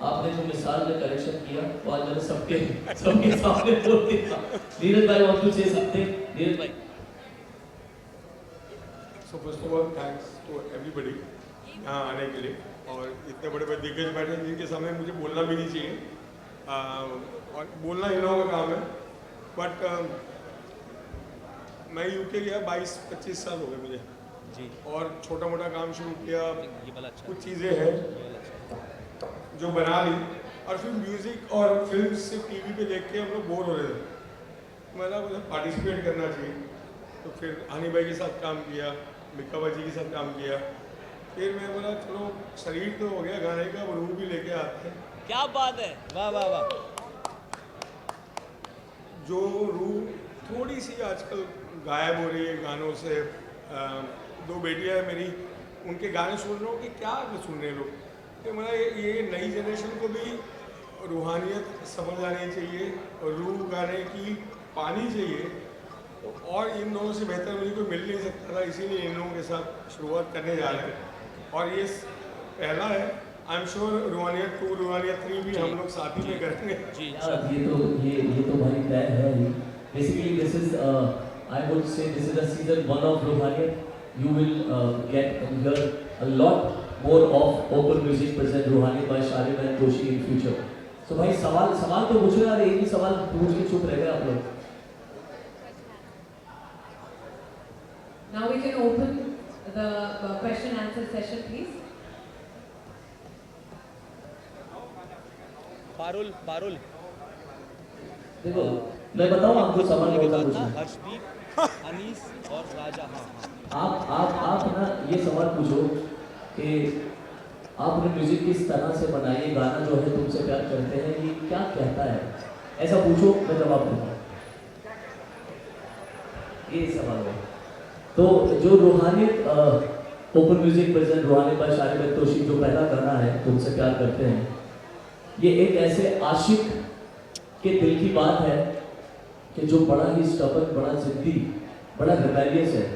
[SPEAKER 13] आपने जो मिसाल में करेक्शन किया वो आज मैंने सबके सामने बोल दिया। नीरज भाई want to say something. Neeraj भाई।
[SPEAKER 14] So first of all thanks to everybody यहाँ आने के लिए, और इतने बड़े बड़े दिग्गज बैठे जिनके सामने मुझे बोलना भी नहीं चाहिए और बोलना इन लोगों का काम है। बट मैं यूके गया 22-25 साल हो गए मुझे
[SPEAKER 4] जी,
[SPEAKER 14] और छोटा मोटा काम शुरू किया,
[SPEAKER 4] ये वाला अच्छा
[SPEAKER 14] कुछ चीज़ें हैं जो बना ली और फिर म्यूज़िक और फिल्म सिर्फ टीवी पे देख के हम लोग बोर हो रहे थे। मैंने मुझे पार्टिसिपेट करना चाहिए, तो फिर हनी भाई के साथ काम किया, मिक्का बाजी के साथ काम किया। फिर मैं बोला चलो शरीर तो हो गया गाने का, वो रूह भी लेके आते हैं।
[SPEAKER 3] क्या बात है,
[SPEAKER 4] वाह वाह वाह।
[SPEAKER 14] जो रूह थोड़ी सी आजकल गायब हो रही है गानों से। 2 बेटियां हैं मेरी, उनके गाने सुन रहा हूँ कि क्या सुन रहे हैं लोग। तो मेरा ये नई जनरेशन को भी रूहानियत समझ आनी चाहिए और रूह गाने की पानी चाहिए। तो और इन दोनों से बेहतर मुझे कोई मिल नहीं सकता था, इसीलिए इन लोगों के साथ शुरुआत करने जा रहे हैं। और ये पहला है, आई एम श्योर रूहानियत 2, रूहानियत 3 भी हम लोग साथ ही में करेंगे।
[SPEAKER 3] जी
[SPEAKER 13] ये तो भाई तय है ही। Basically this is I would say this is the season 1 of Ruhaniyat. You will get and hear a lot more of open music present रूहानियत by Shalim and Toshi in future. So भाई सवाल तो पूछो यार, एक ही सवाल पूछ के चुप रह गए आप लोग।
[SPEAKER 7] Now we can open the question answer session, please.
[SPEAKER 4] Parul
[SPEAKER 13] देखो मैं बताऊं आपको सवाल कैसा पूछना।
[SPEAKER 4] हर्षदीप, अनीस और राजा।
[SPEAKER 13] आप ना ये सवाल पूछो कि आपने म्यूजिक किस तरह से बनाई, ये गाना जो है तुमसे प्यार करते हैं ये क्या कहता है, ऐसा पूछो, मैं जवाब दूंगा। ये सवाल है। तो जो रूहानियत open music present रूहानियत bye शालिम Toshi जो पहला गाना है तुमसे प्यार करते हैं, ये एक ऐसे आशिक के दिल की बात है कि जो बड़ा ही स्टबर्न, बड़ा जिद्दी, बड़ा रिबेलियस है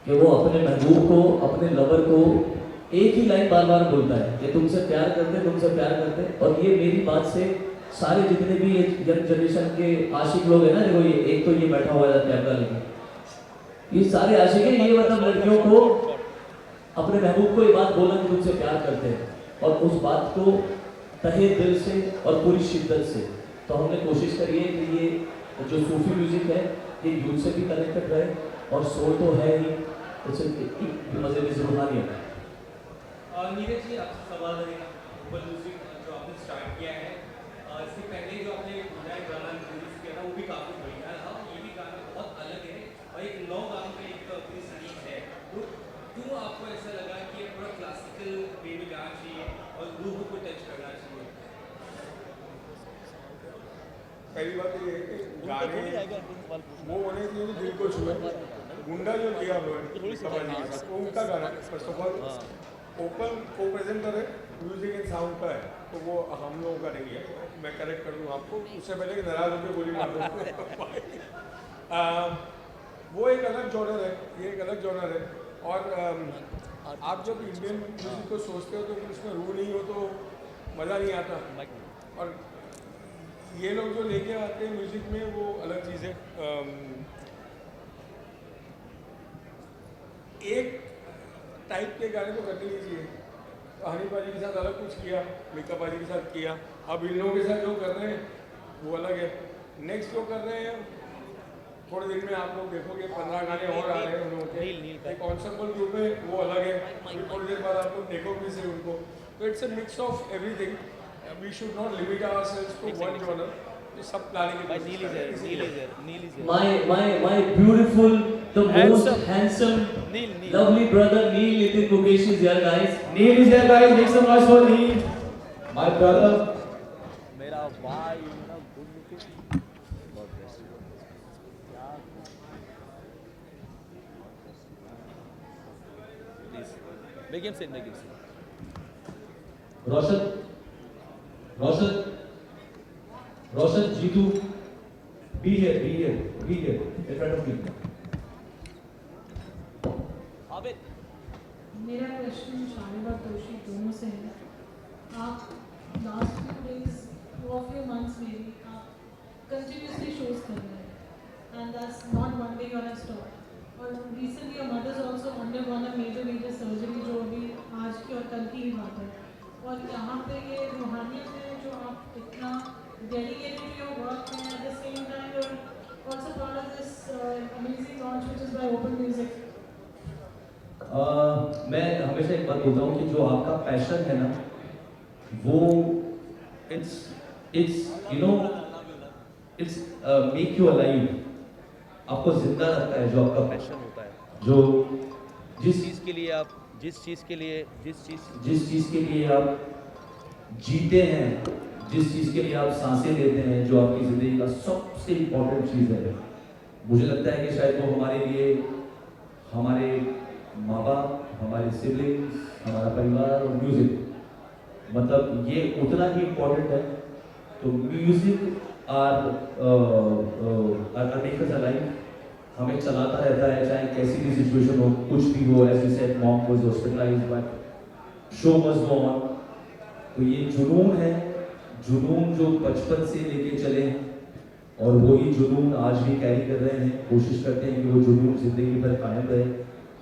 [SPEAKER 13] कि वो अपने महबूब को, अपने लवर को एक ही लाइन बार बार बोलता है कि तुमसे प्यार करते। और ये मेरी बात से सारे जितने भी ये यंग जनरेशन के आशिक लोग हैं ना, देखो ये एक तो ये बैठा हुआ है कैमरा लेके, ये सारे आशिक हैं, ये मतलब लड़कियों को अपने महबूब को ये बात बोलना कि तुमसे प्यार करते हैं, और उस बात को तहे दिल से और पूरी शिद्दत से। तो हमने कोशिश करी है कि ये जो सूफी म्यूजिक है ये यूथ से भी कनेक्टेड रहे, और सोल तो है ही, मजे की रूहानियत।
[SPEAKER 5] नीरज जी आपसे सवाल रहेगा, ओपन म्यूजिक जो आपने स्टार्ट किया है, इससे पहले जो आपने नया गाना रिलीज किया था वो भी काफ़ी बढ़िया था, ये भी गाना बहुत अलग है और एक 9 गानों में एक अपनी सीरीज है। तो क्यों आपको ऐसा लगा कि ये थोड़ा क्लासिकल वे में गाना चाहिए और रूह को टच करना चाहिए?
[SPEAKER 14] पहली बात ये है कि गाने वो होने चाहिए जो दिल को छुए। गुंडा जो किया हम लोगों ने वो उनका गाना फर्स्ट ऑफ ऑल ओपन को प्रेजेंटर है, म्यूजिक एंड साउंड का है, तो वो हम लोगों का नहीं है। मैं करेक्ट कर दूँ आपको, उससे पहले कि नाराज होकर गोली मार दूँ। वो एक अलग जॉनर है, ये एक अलग जॉनर है। और आप जब इंडियन म्यूजिक को सोचते हो तो उसमें रूह नहीं हो तो मज़ा नहीं आता। और ये लोग जो लेके आते हैं म्यूजिक में वो अलग चीज़ है। एक टाइप के गाने को करने नहीं चाहिए। तो हनी बाजी के साथ अलग कुछ किया, मिक्का बाजी के साथ किया, अब इन लोगों के साथ जो कर रहे हैं वो अलग है। नेक्स्ट जो कर रहे हैं थोड़े दिन में आप लोग देखोगे 15 गाने और आ रहे हैं उन लोगों के, एक एंसेंबल ग्रुप है वो अलग है, थोड़ी देर बाद आप लोग देखोगे से उनको। तो it's a mix of everything, we should not limit ourselves to one genre. सब planning
[SPEAKER 13] My beautiful, the most handsome, lovely brother Neil Nitin Mukesh is here, guys.
[SPEAKER 2] Neil is here, guys. Make some noise for Neil, my brother.
[SPEAKER 4] मेरा भाई, मेरा good looking, बहुत best. Please make him Singh.
[SPEAKER 12] Roshan, Jeetu, be here in front of me.
[SPEAKER 15] मेरा प्रश्न शालिम और तोशी दोनों से है। आप last few days, 2 of your months में भी आप continuously shows कर रहे हैं, and that's not one day gonna stop। और recently your mother's also undergone a major surgery जो अभी आज की और कल की ही बात है। और यहाँ पे ये रूहानियत है जो आप इतना dedicated to your work and at the same time you're also part of this amazing launch which is by Open Music.
[SPEAKER 12] मैं हमेशा एक बात बोलता हूँ कि जो आपका पैशन है ना वो it's you know it's make you alive. आपको जिंदा रखता है जो आपका पैशन होता है, जो जिस चीज़ के लिए आप जिस चीज़ के लिए आप जीते हैं, जिस चीज़ के लिए आप सांसें लेते हैं, जो आपकी ज़िंदगी का सबसे इम्पोर्टेंट चीज़ है, मुझे लगता है कि शायद वो हमारे लिए हमारे माँ बाप, हमारे सिबलिंग्स, हमारा परिवार और म्यूज़िक, मतलब ये उतना ही इम्पोर्टेंट है। तो म्यूज़िक मेक अस अलाइव, हमें चलाता रहता है चाहे कैसी भी सिचुएशन हो, कुछ भी हो। As you said mom was hospitalised but show must go on. तो ये जुनून है, जुनून जो बचपन से लेके चले हैं और वही जुनून आज भी कैरी कर रहे हैं, कोशिश करते हैं कि वो जुनून जिंदगी भर कायम रहे।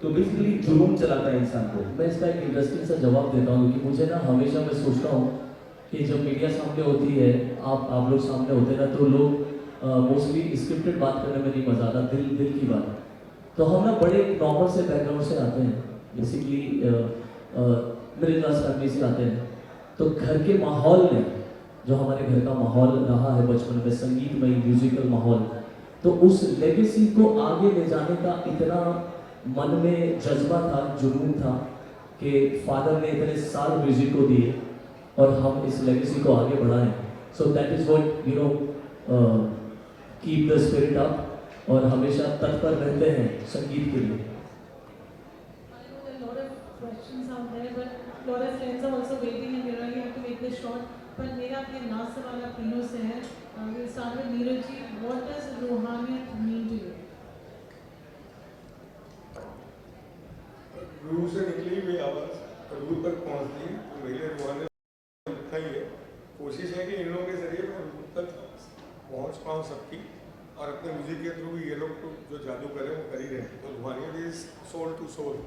[SPEAKER 12] तो बेसिकली जुनून चलाता है इंसान को।
[SPEAKER 13] मैं इसका एक इंटरेस्टिंग सा जवाब देता हूँ कि मुझे ना हमेशा मैं सोचता हूँ कि जब मीडिया सामने होती है, आप लोग सामने होते हैं ना, तो लोग मोस्टली स्क्रिप्टेड बात करने में नहीं मजा आता, दिल की बात। तो हम ना बड़े नॉर्मल से बैकग्राउंड से आते हैं, बेसिकली मिडिल क्लास फैमिली से आते हैं। तो घर के माहौल में जो हमारे घर का माहौल रहा है बचपन में, संगीतमय म्यूजिकल माहौल, तो उस लेगेसी को आगे ले जाने का इतना मन में जज्बा था, जुनून था कि फादर ने इतने साल म्यूजिक को दिए और हम इस लेगेसी को आगे बढ़ाएं। So that is what you know keep the spirit up, और हमेशा तत्पर रहते हैं संगीत के लिए।
[SPEAKER 15] lot of friends are also waiting and we really have to make this short. पर मेरा अपने लास्ट सवाल आप तीनों से है। We'll start with Neeraj ji. What does रूहानियत mean to you?
[SPEAKER 14] रूह से निकली हुई आवाज़ रूह तक पहुँचती है, तो मेरे रूहानियत लिखा ही है। कोशिश है कि इन लोगों के जरिए मैं रूह तक पहुँच पाऊँ सबकी, और अपने म्यूजिक के थ्रू ये लोग तो जो जादू करें वो कर ही रहे हैं। तो Ruhaniyat is soul to soul.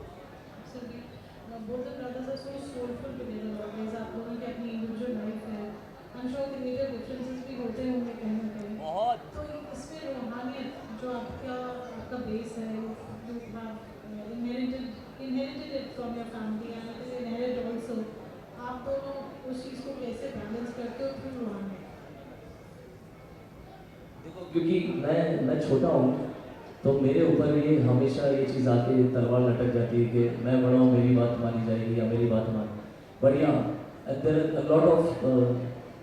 [SPEAKER 15] Both the brothers are so soulful together always. आप लोगों की अपनी individual life है। I'm sure कि major differences भी होते होंगे कहीं ना कहीं। बहुत। तो इसमें रूहानियत जो आपका बेस है, you have inherited it from your family and it is inherited also. आप दोनों उस चीज़ को कैसे बैलेंस करते हो थ्रू रूहानियत?
[SPEAKER 13] देखो, क्योंकि मैं छोटा हूँ तो मेरे ऊपर ये हमेशा ये चीज़ आके तलवार लटक जाती है कि मैं बड़ा हूँ, मेरी बात मानी जाएगी या मेरी बात मान। But yeah there are a lot of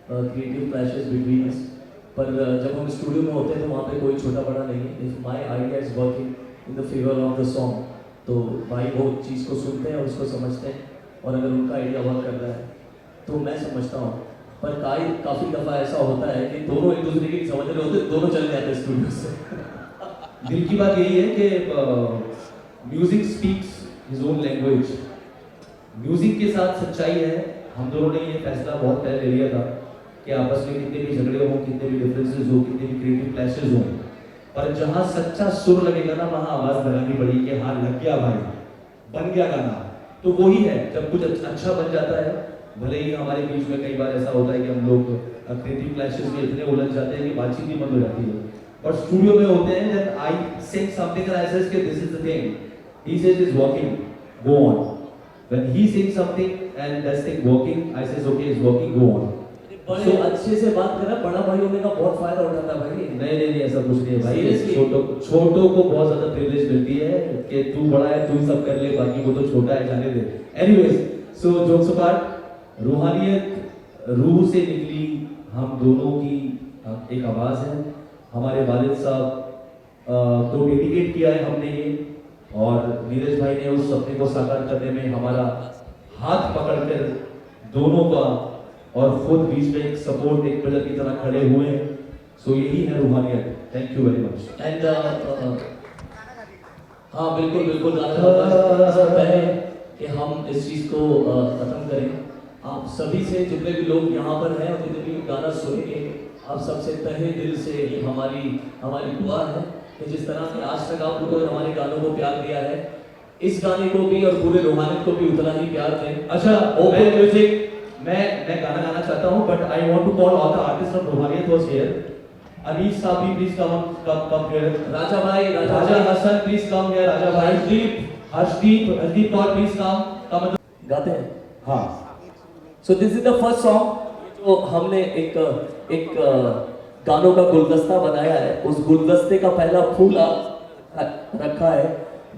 [SPEAKER 13] creative clashes between us, पर जब हम स्टूडियो में होते हैं तो वहाँ पे कोई छोटा बड़ा नहीं है। If my idea is working in the favour of the song, तो भाई वो चीज़ को सुनते हैं और उसको समझते हैं, और अगर उनका आइडिया वर्क कर रहा है तो मैं समझता हूँ। पर काफ़ी दफ़ा ऐसा होता है कि दोनों एक दूसरे की समझ रहे होते, दोनों चले जाते हैं स्टूडियो से।
[SPEAKER 12] दिल की बात यही है कि music speaks his own language. Music के साथ सच्चाई है। हम दोनों ने ये फैसला बहुत पहले ले लिया था कि आपस में कितने भी झगड़े हों, कितने भी डिफरेंसेस हो, कितने भी क्रिएटिव क्लैशेस हों, पर जहाँ सच्चा सुर लगेगा ना वहाँ आवाज़ लगानी पड़ेगी कि हाँ लग गया भाई, बन गया गाना। तो वही है, जब कुछ अच्छा बन जाता है, भले ही हमारे बीच में कई बार ऐसा होता है कि हम लोग क्रिएटिव क्लैशेस में इतने उलझ जाते हैं कि बातचीत ही बंद हो जाती है। और स्टूडियो में होते हैं, जब I said something and I said कि this is the thing, he says is working, go on. When he said something and that's thing working, I says okay is working, go on.
[SPEAKER 13] बड़े अच्छे से बात कर रहा, बड़ा भाई होने का बहुत फायदा उठाता है भाई।
[SPEAKER 12] नहीं ऐसा कुछ नहीं है भाई। छोटों को बहुत ज्यादा प्रिविलेज मिलती है कि तू बड़ा है, तू सब कर ले, बाकी वो तो छोटा है, जाने दे। एनीवेज, सो जोक्स अपार्ट, रूहानियत रूह से निकली हम दोनों की एक आवाज़ है। हमारे वालिद साहब को डेडिकेट किया है हमने ये, और नीरज भाई ने उस सपने को साकार करने में हमारा हाथ पकड़कर दोनों का और खुद बीच में एक सपोर्ट, एक पिलर की तरह खड़े हुए हैं। सो यही है Ruhaniyat. Thank you very much.
[SPEAKER 13] And हाँ बिल्कुल पहले कि हम इस चीज़ को ख़त्म करें, आप सभी से, जितने भी लोग यहाँ पर हैं और जितने भी गाना सुनेंगे, आप सबसे तहे दिल से ये हमारी दुआ है कि जिस तरह से आज तक आप लोगों ने हमारे गानों को प्यार दिया है, इस गाने को भी और पूरे रूहानियत को भी उतना ही प्यार दें।
[SPEAKER 12] अच्छा, ओपन म्यूजिक मैं गाना गाना चाहता हूँ, but I want to call all the artist of Ruhaniyat was here. Anis साहब भी प्लीज कम हियर।
[SPEAKER 13] राजा भाई,
[SPEAKER 12] Raja Hasan please come here. Raja भाई, हर्षदीप कौर प्लीज कम।
[SPEAKER 13] गाते हैं
[SPEAKER 12] हाँ।
[SPEAKER 13] So this is the first song जो हमने एक गानों का गुलदस्ता बनाया है। उस गुलदस्ते का पहला फूल रखा है,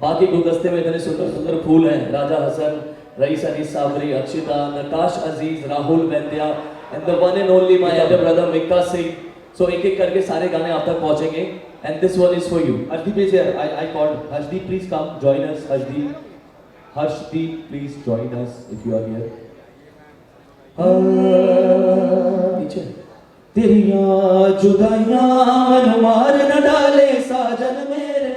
[SPEAKER 13] बाकी गुलदस्ते में इतने सुंदर सुंदर फूल हैं। Raja Hasan, Rais Anis Sabri, Akshita, Nakash Aziz, Rahul Vaidya and the one and only my other brother Mika Singh. So एक एक करके सारे गाने आप तक पहुंचेंगे and this one is for you.
[SPEAKER 12] Harshdeep is here. I called Harshdeep, please come join us. Harshdeep, please join us if you are here.
[SPEAKER 13] पीछे
[SPEAKER 12] तेरियां जुदाइयां मन मार न डाले साजन मेरे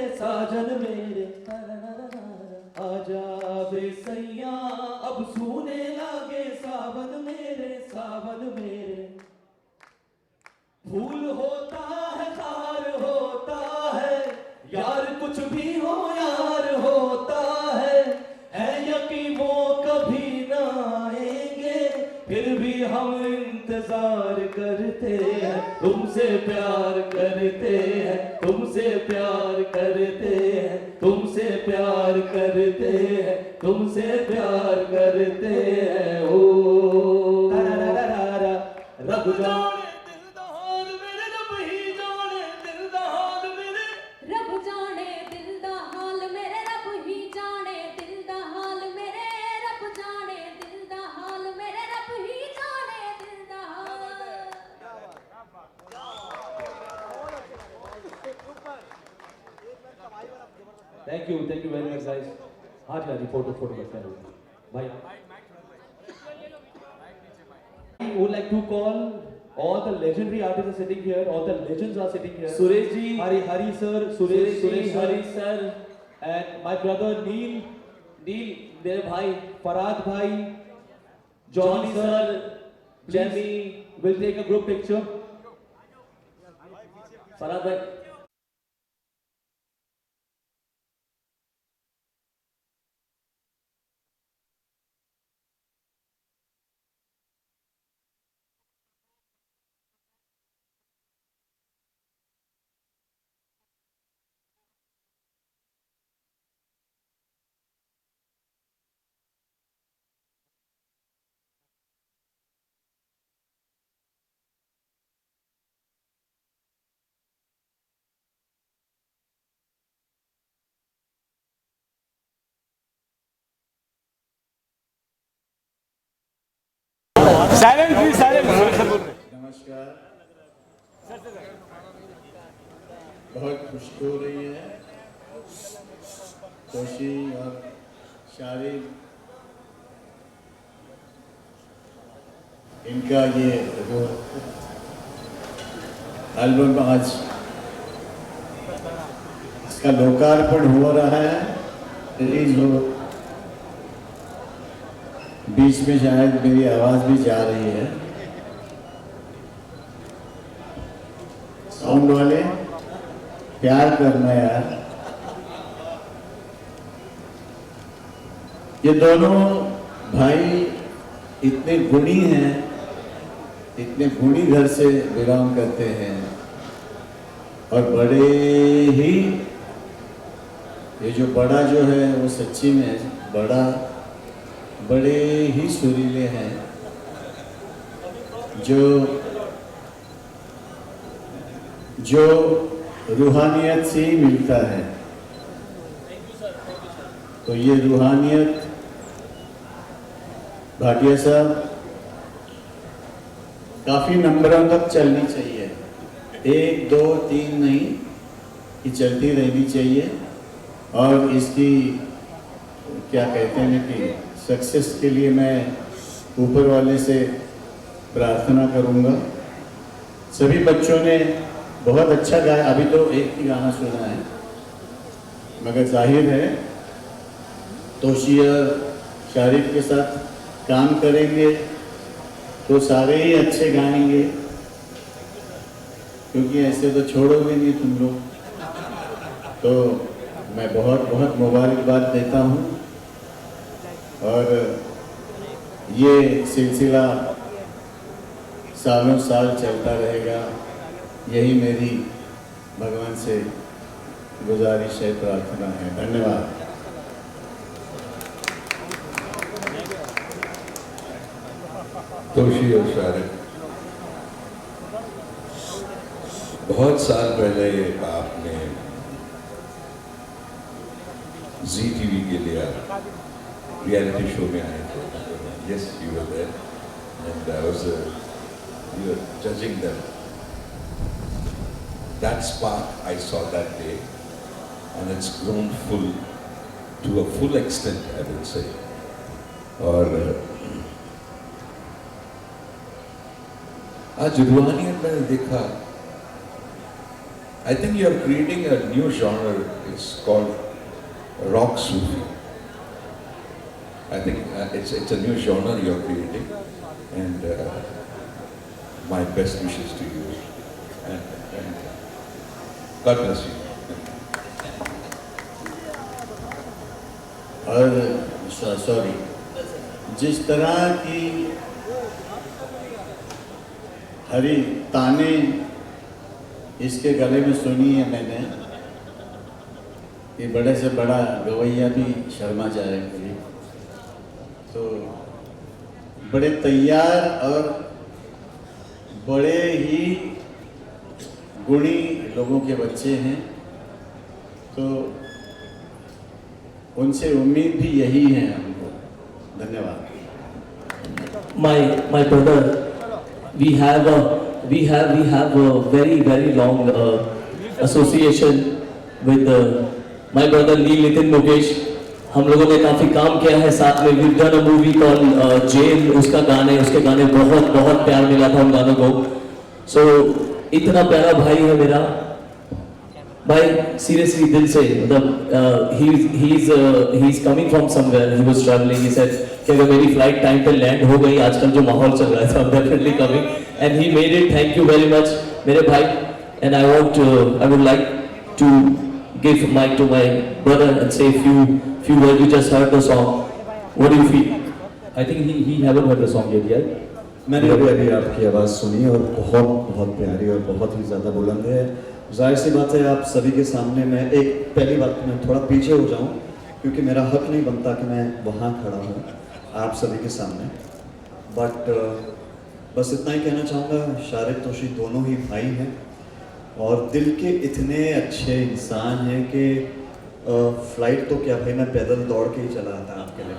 [SPEAKER 12] आजा बेसैया अब सूने लागे सावन मेरे फूल होता है खार होता है यार कुछ भी हो यार होता है यकीन वो कभी ना आएंगे फिर भी हम इंतजार करते हैं तुमसे प्यार करते हैं तुमसे प्यार करते हैं तुमसे प्यार करते हैं तुमसे प्यार करते हैं ओ रब जाने Thank you very much guys. हाथ लगी फोटो बचा लो भाई. I would like to call all the legendary artists are sitting here, all the legends are sitting here.
[SPEAKER 13] Suresh ji,
[SPEAKER 12] Hari sir, Suresh
[SPEAKER 13] Hari sir,
[SPEAKER 12] and my brother Neil
[SPEAKER 13] मेरे भाई
[SPEAKER 12] Farad bhai,
[SPEAKER 13] Johnny sir, Jamie
[SPEAKER 12] will take a group picture.
[SPEAKER 13] फराद भाई
[SPEAKER 16] नमस्कार। बहुत खुशी हो रही है तोशी और शारिक इनका ये एल्बम आज इसका लोकार्पण हो रहा है, रिलीज हो। बीच में शायद मेरी आवाज भी जा रही है। साउंड वाले प्यार करना यार। ये दोनों भाई इतने गुणी हैं, इतने गुणी घर से बिलोंग करते हैं और बड़े ही ये जो बड़ा जो है वो सच्ची में बड़े ही सुरीले हैं जो रूहानियत से ही मिलता है। तो ये रूहानियत भाटिया साहब काफी नंबरों तक चलनी चाहिए, 1 2 3 नहीं, ये चलती रहनी चाहिए। और इसकी क्या कहते हैं कि सक्सेस के लिए मैं ऊपर वाले से प्रार्थना करूंगा। सभी बच्चों ने बहुत अच्छा गाया, अभी तो एक ही गाना सुना है, मगर जाहिर है तोशी और शारिक के साथ काम करेंगे तो सारे ही अच्छे गाएंगे, क्योंकि ऐसे तो छोड़ोगे नहीं तुम लोग। तो मैं बहुत बहुत मुबारकबाद देता हूँ और ये सिलसिला सालों साल चलता रहेगा। यही मेरी भगवान से गुजारिश है, प्रार्थना है। धन्यवाद।
[SPEAKER 17] तोशी और शारिक, बहुत साल पहले आपने जी टीवी के लिए रियलिटी शो में आए थे। Yes, you were there and I was you were judging them. That spark I saw that day, and it's grown to a full extent, I would say. और आज रूहानियत मैंने देखा, I think you are creating a new genre. It's called rock Sufi. I think it's a new genre you are creating, and my best wishes to you. And God bless you.
[SPEAKER 16] और sorry, जिस तरह की हरी ताने इसके गले में सुनी है मैंने, कि बड़े से बड़ा गवैया भी शर्मा जाए कभी, तो बड़े तैयार और बड़े ही गुणी लोगों के बच्चे हैं, तो उनसे उम्मीद भी यही है हमको। धन्यवाद।
[SPEAKER 13] My brother, we have a very long association with my brother Neil Nitin Mukesh. हम लोगों ने काफी काम किया है साथ में। We've done a movie called Jail. उसके गाने बहुत प्यार मिला था उन गानों को। So इतना प्यारा भाई है मेरा भाई, सीरियसली दिल से, मतलब he's coming from somewhere, he was traveling, he said कि अगर मेरी फ्लाइट टाइम पे लैंड हो गई, आजकल जो माहौल चल रहा है, I'm definitely coming, and he made it. Thank you very much मेरे भाई, and I would like to give mic to my brother and say few words. You just heard the song, what do you feel? I think he haven't heard the song yet.
[SPEAKER 18] मैंने अभी आपकी आवाज़ सुनी और बहुत प्यारी और बहुत ही ज़्यादा बुलंद है। जाहिर सी बात है, आप सभी के सामने मैं पहली बात मैं थोड़ा पीछे हो जाऊं, क्योंकि मेरा हक नहीं बनता कि मैं वहाँ खड़ा हूँ आप सभी के सामने। बट बस इतना ही कहना चाहूँगा, शारिक तोशी दोनों ही भाई हैं और दिल के इतने अच्छे इंसान हैं कि फ़्लाइट तो क्या भाई, मैं पैदल दौड़ के ही चला आता आपके लिए।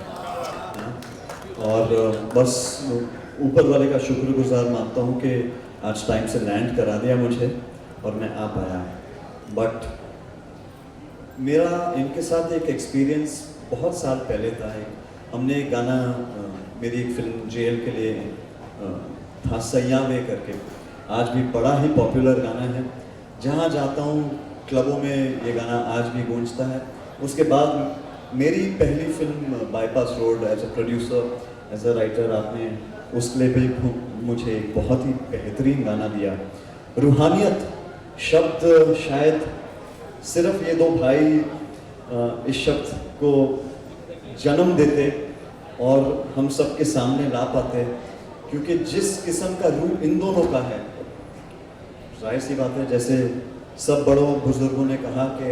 [SPEAKER 18] और बस ऊपर वाले का शुक्रगुजार मानता हूँ कि आज टाइम से लैंड करा दिया मुझे और मैं आ पाया। बट मेरा इनके साथ एक एक्सपीरियंस बहुत साल पहले था। हमने एक गाना मेरी एक फिल्म जेल के लिए था, सैयावे करके, आज भी बड़ा ही पॉपुलर गाना है। जहाँ जाता हूँ क्लबों में ये गाना आज भी गूंजता है। उसके बाद मेरी पहली film Bypass Road, as a producer, as a writer, आपने उसके लिए भी मुझे एक बहुत ही बेहतरीन गाना दिया। रूहानियत शब्द शायद सिर्फ ये दो भाई इस शब्द को जन्म देते और हम सब के सामने ला पाते, क्योंकि जिस किस्म का रूप इन दोनों का है, जाहिर सी बात है, जैसे सब बड़ों बुजुर्गों ने कहा कि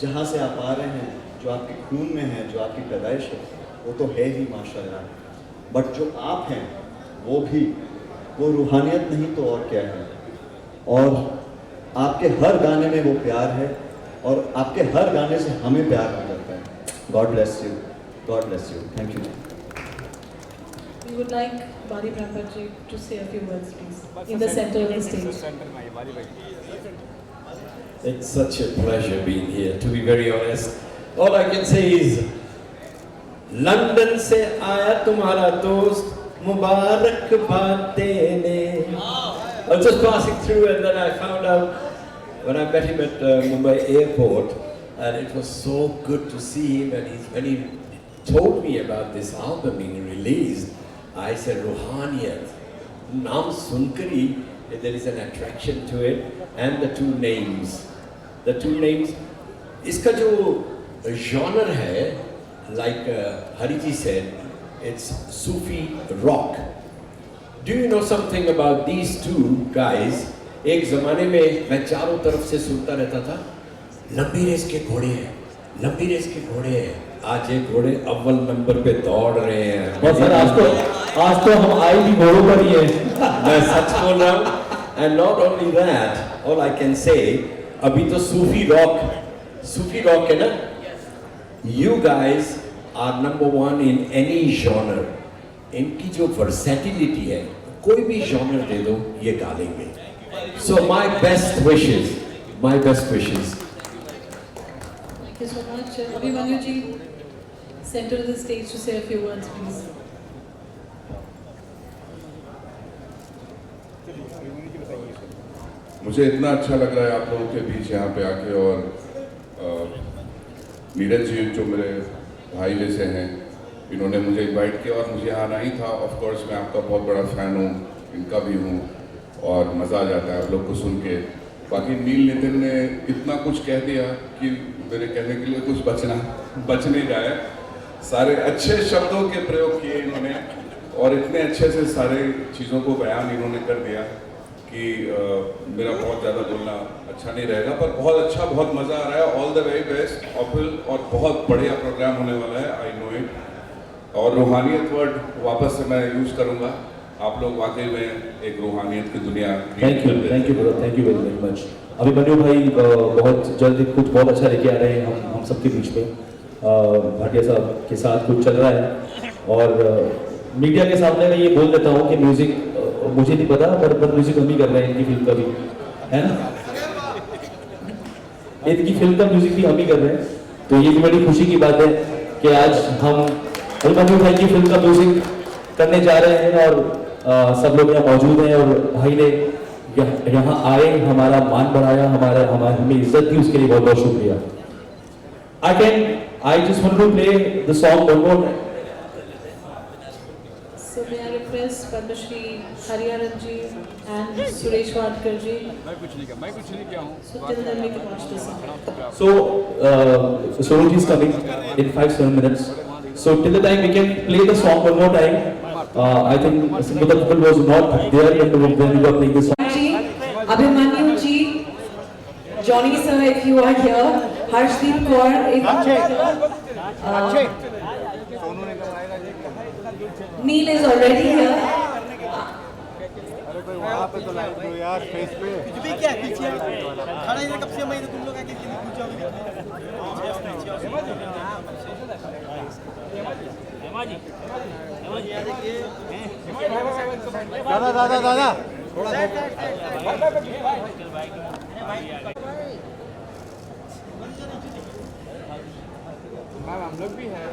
[SPEAKER 18] जहाँ से आप आ रहे हैं, जो आपके खून में है, जो आपकी पैदाइश है, वो तो है ही माशाल्लाह। बट जो आप हैं वो रूहानियत नहीं तो और क्या है। और आपके हर गाने में वो प्यार है और आपके हर गाने से हमें प्यार हो जाता है। God bless you, God bless you, thank you.
[SPEAKER 15] We would like Bari Brahmaji to say a few words, please, in the center of the stage.
[SPEAKER 19] It's such a pleasure being here, to be very honest. All I can say is, London से आया तुम्हारा दोस्त, मुबारक बात देने। I was just passing through and then I found out when I met him at Mumbai airport, and it was so good to see him. And when he told me about this album being released, I said, Ruhaniyat, naam sunkar hi, there is an attraction to it, and the two names. The two names, iska jo genre hai, like Hariji said, it's Sufi rock. Do you know something about these two guys? एक ज़माने में मैं चारों तरफ से सुनता रहता था, लंबी रेस के घोड़े हैं, लंबी रेस के घोड़े हैं। आज ये घोड़े अव्वल नंबर पे दौड़ रहे हैं।
[SPEAKER 12] और सर आज तो हम आए भी घोड़ों पर ही हैं।
[SPEAKER 19] मैं सच बोल रहा हूँ। And not only that, all I can say, अभी तो सूफी रॉक है ना? You guys are number one in any genre. इनकी जो versatility है, कोई भी genre दे दो, ये गा लेंगे। So my best wishes.
[SPEAKER 15] Thank you so much. Abhimanyu ji, center of the stage to say a few words, please.
[SPEAKER 20] मुझे इतना अच्छा लग रहा है आप लोगों के बीच यहाँ पे आके, और नीरज जी जो मेरे भाई जैसे हैं, इन्होंने मुझे इनवाइट किया और मुझे आना ही था। ऑफ कोर्स मैं आपका बहुत बड़ा फ़ैन हूँ, इनका भी हूँ, और मज़ा आ जाता है आप लोग को सुन के। बाकी नील नितिन ने इतना कुछ कह दिया कि मेरे कहने के लिए कुछ बच नहीं जाए। सारे अच्छे शब्दों के प्रयोग किए इन्होंने, और इतने अच्छे से सारे चीज़ों को बयान इन्होंने कर दिया कि मेरा बहुत ज़्यादा बोलना अच्छा नहीं रहेगा, पर बहुत अच्छा, बहुत मज़ा आ रहा है। ऑल द वेरी बेस्ट ऑफिल, और बहुत बढ़िया प्रोग्राम होने वाला है, आई नो इट। और रूहानियत वर्ड वापस से मैं यूज़ करूँगा। आप लोग वाकई में एक रूहानियत की दुनिया।
[SPEAKER 12] Thank you bro, thank you very much. Abhimanyu भाई बहुत जल्द कुछ बहुत अच्छा लेके आ रहे हैं हम सबके बीच में। भाटिया साहब के साथ कुछ चल रहा है, और मीडिया के सामने मैं ये बोल देता हूँ कि म्यूजिक मुझे नहीं पता, पर म्यूजिक हम ही कर रहे हैं इनकी फिल्म का भी, है ना? इनकी फिल्म का म्यूजिक भी हम ही कर रहे हैं, तो ये भी बड़ी खुशी की बात है कि आज हम अभिमन्यु भाई की फिल्म का म्यूजिक करने जा रहे हैं, और सब लोग यहाँ मौजूद हैं, और भाई ने यहाँ आए, हमारा मान बढ़ाया, हमें इज्जत दी, उसके लिए बहुत बहुत शुक्रिया। I just want to play the song one more time.
[SPEAKER 15] So may I request Padma Shri Hariharan ji and Suresh Wadkar ji.
[SPEAKER 2] मैं कुछ नहीं किया हूँ।
[SPEAKER 15] So till then we can watch the song.
[SPEAKER 12] So Suresh is coming in 5-7 minutes. So till the time we can play the song one more time. I think Singh People was not there when we were playing the song.
[SPEAKER 7] Abhimanyu ji, Johnny sir, if you are here, Harshdeep Kaur, if you are here, Neil is already here.
[SPEAKER 6] अरे कोई वहाँ पे तो live दो यार, face पे। कुछ भी क्या पीछे खड़ा इधर कब से मैं तुम लोग आके पूछोगे। दादा थोड़ा
[SPEAKER 2] मैम हम लोग भी हैं।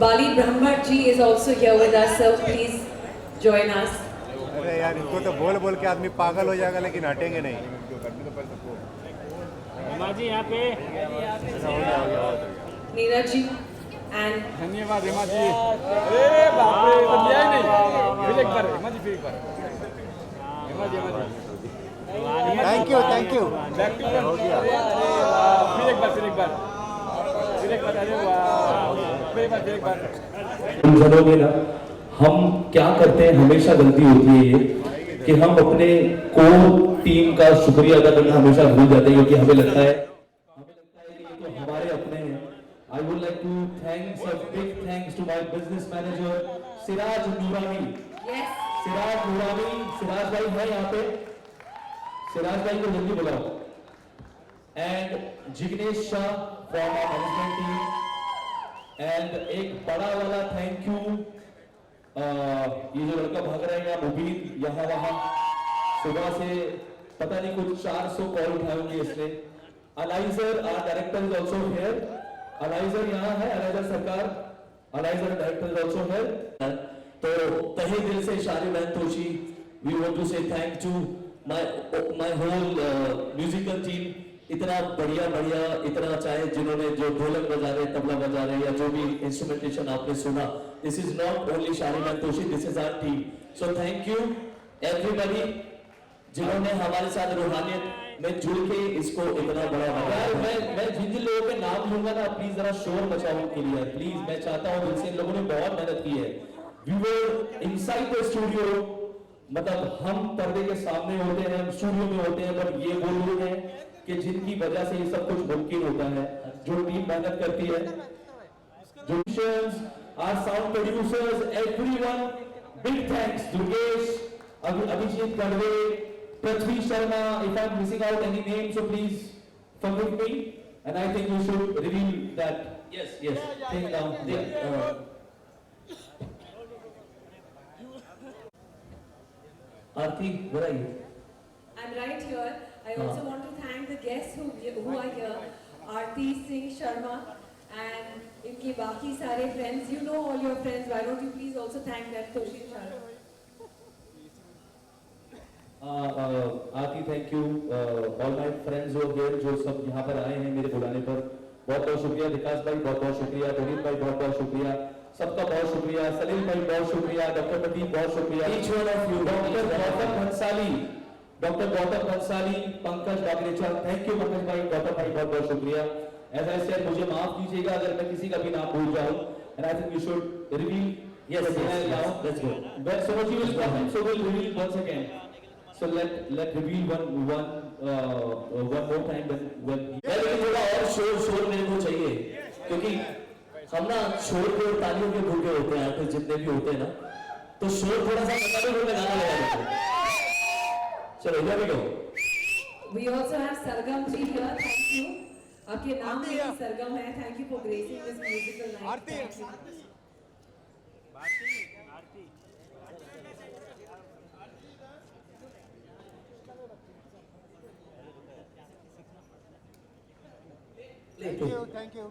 [SPEAKER 7] Bali Brahmat ji is also here with us, so please join us.
[SPEAKER 6] अरे यार इनको तो बोल के आदमी पागल हो जाएगा, लेकिन हटेंगे नहीं।
[SPEAKER 2] जी यहाँ पे
[SPEAKER 7] Neeraj ji and
[SPEAKER 2] धन्यवाद हेमा जी। अरे बाप रे, बंदिया ही नहीं। फिर एक बार हेमा जी, फिर एक बार Hema ji.
[SPEAKER 6] Thank you
[SPEAKER 2] back to हो गया। फिर एक बार अरे वाह, फिर एक बार
[SPEAKER 12] जनोगे ना, हम क्या करते हैं, हमेशा गलती होती है ये कि हम अपने कोर टीम का शुक्रिया अदा करना हमेशा भूल जाते हैं, क्योंकि हमें लगता है कि ये तो हमारे अपने हैं। I would like to thank a big thanks to my business manager Siraj Nurani.
[SPEAKER 7] Yes.
[SPEAKER 12] Siraj Nurani, Siraj भाई है यहाँ पे, Siraj भाई को जल्दी बुलाओ। And Jignesh Shah from our management team. And एक बड़ा वाला thank you, ये जो लड़का भाग रहा है यहाँ, मुबीन, यहाँ वहाँ सुबह से पता नहीं कुछ 400 कॉल उठाए होंगे इसने। Alizer, our director is also here. Alizer यहाँ है, Alizer सरकार, Alizer director is also here. तो तहे दिल से शारी बहन Toshi, we want to say thank to my whole musical team. इतना बढ़िया इतना चाहे जिन्होंने जो ढोलक बजा रहे, तबला बजा रहे, या जो भी इंस्ट्रूमेंटेशन आपने सुना, this is not only शारी बहन Toshi, this is our team. So thank you everybody जिन्होंने हमारे साथ रूहानियत में जुड़ के इसको इतना बड़ा बनाया। मैं जिन लोगों के नाम लूंगा ना, प्लीज जरा शोर मचाओ उनके लिए, प्लीज। मैं चाहता हूँ दिल से, इन लोगों ने बहुत मेहनत की है। We were inside the studio, मतलब हम पर्दे के सामने होते हैं, हम स्टूडियो में होते हैं, बट ये वो लोग हैं कि जिनकी वजह से ये सब कुछ मुमकिन होता है, जो टीम मेहनत करती है, जो our sound producers, everyone, big thanks, Dukesh, Abhijit Gadve, Prithvi Sharma. If I'm missing out any name, so please forgive me. And I think we should reveal that. Yes. Take down. Aarti, where are you?
[SPEAKER 7] I'm right here. I also want to thank the guests who are here. Aarti Singh Sharma and इनके बाकी सारे friends. You know all your friends. Why don't you please also thank them, Toshin Sharma.
[SPEAKER 12] Aarti, thank you. All my friends हो गए जो सब यहाँ पर आए हैं मेरे बुलाने पर, बहुत बहुत शुक्रिया. विकास भाई बहुत बहुत शुक्रिया. रोहित भाई बहुत बहुत शुक्रिया. सबका बहुत शुक्रिया. सलीम भाई बहुत शुक्रिया. डॉक्टर प्रदीप बहुत शुक्रिया. Each one of you. Doctor Gautam Bansali, Pankaj Bagrecha, thank you Pankaj भाई. डॉक्टर भाई बहुत बहुत शुक्रिया. As I said, मुझे माफ कीजिएगा अगर मैं किसी का भी नाम भूल जाऊं. And I think we should reveal. Yes. Let's go. But so much is coming, so we'll reveal once again. So let reveal one more time when.
[SPEAKER 13] लेकिन थोड़ा और शोर मेरे को चाहिए, क्योंकि हम ना शोर के और तालियों के भूखे होते हैं, तो जितने भी होते हैं ना, तो शोर थोड़ा सा बता दो, गाना लगा देते हैं. चलो here we go.
[SPEAKER 7] We also have Sargam ji here. Thank you. आपके नाम में ही सरगम है. Thank you for gracing this musical night. Aarti.
[SPEAKER 6] Thank you.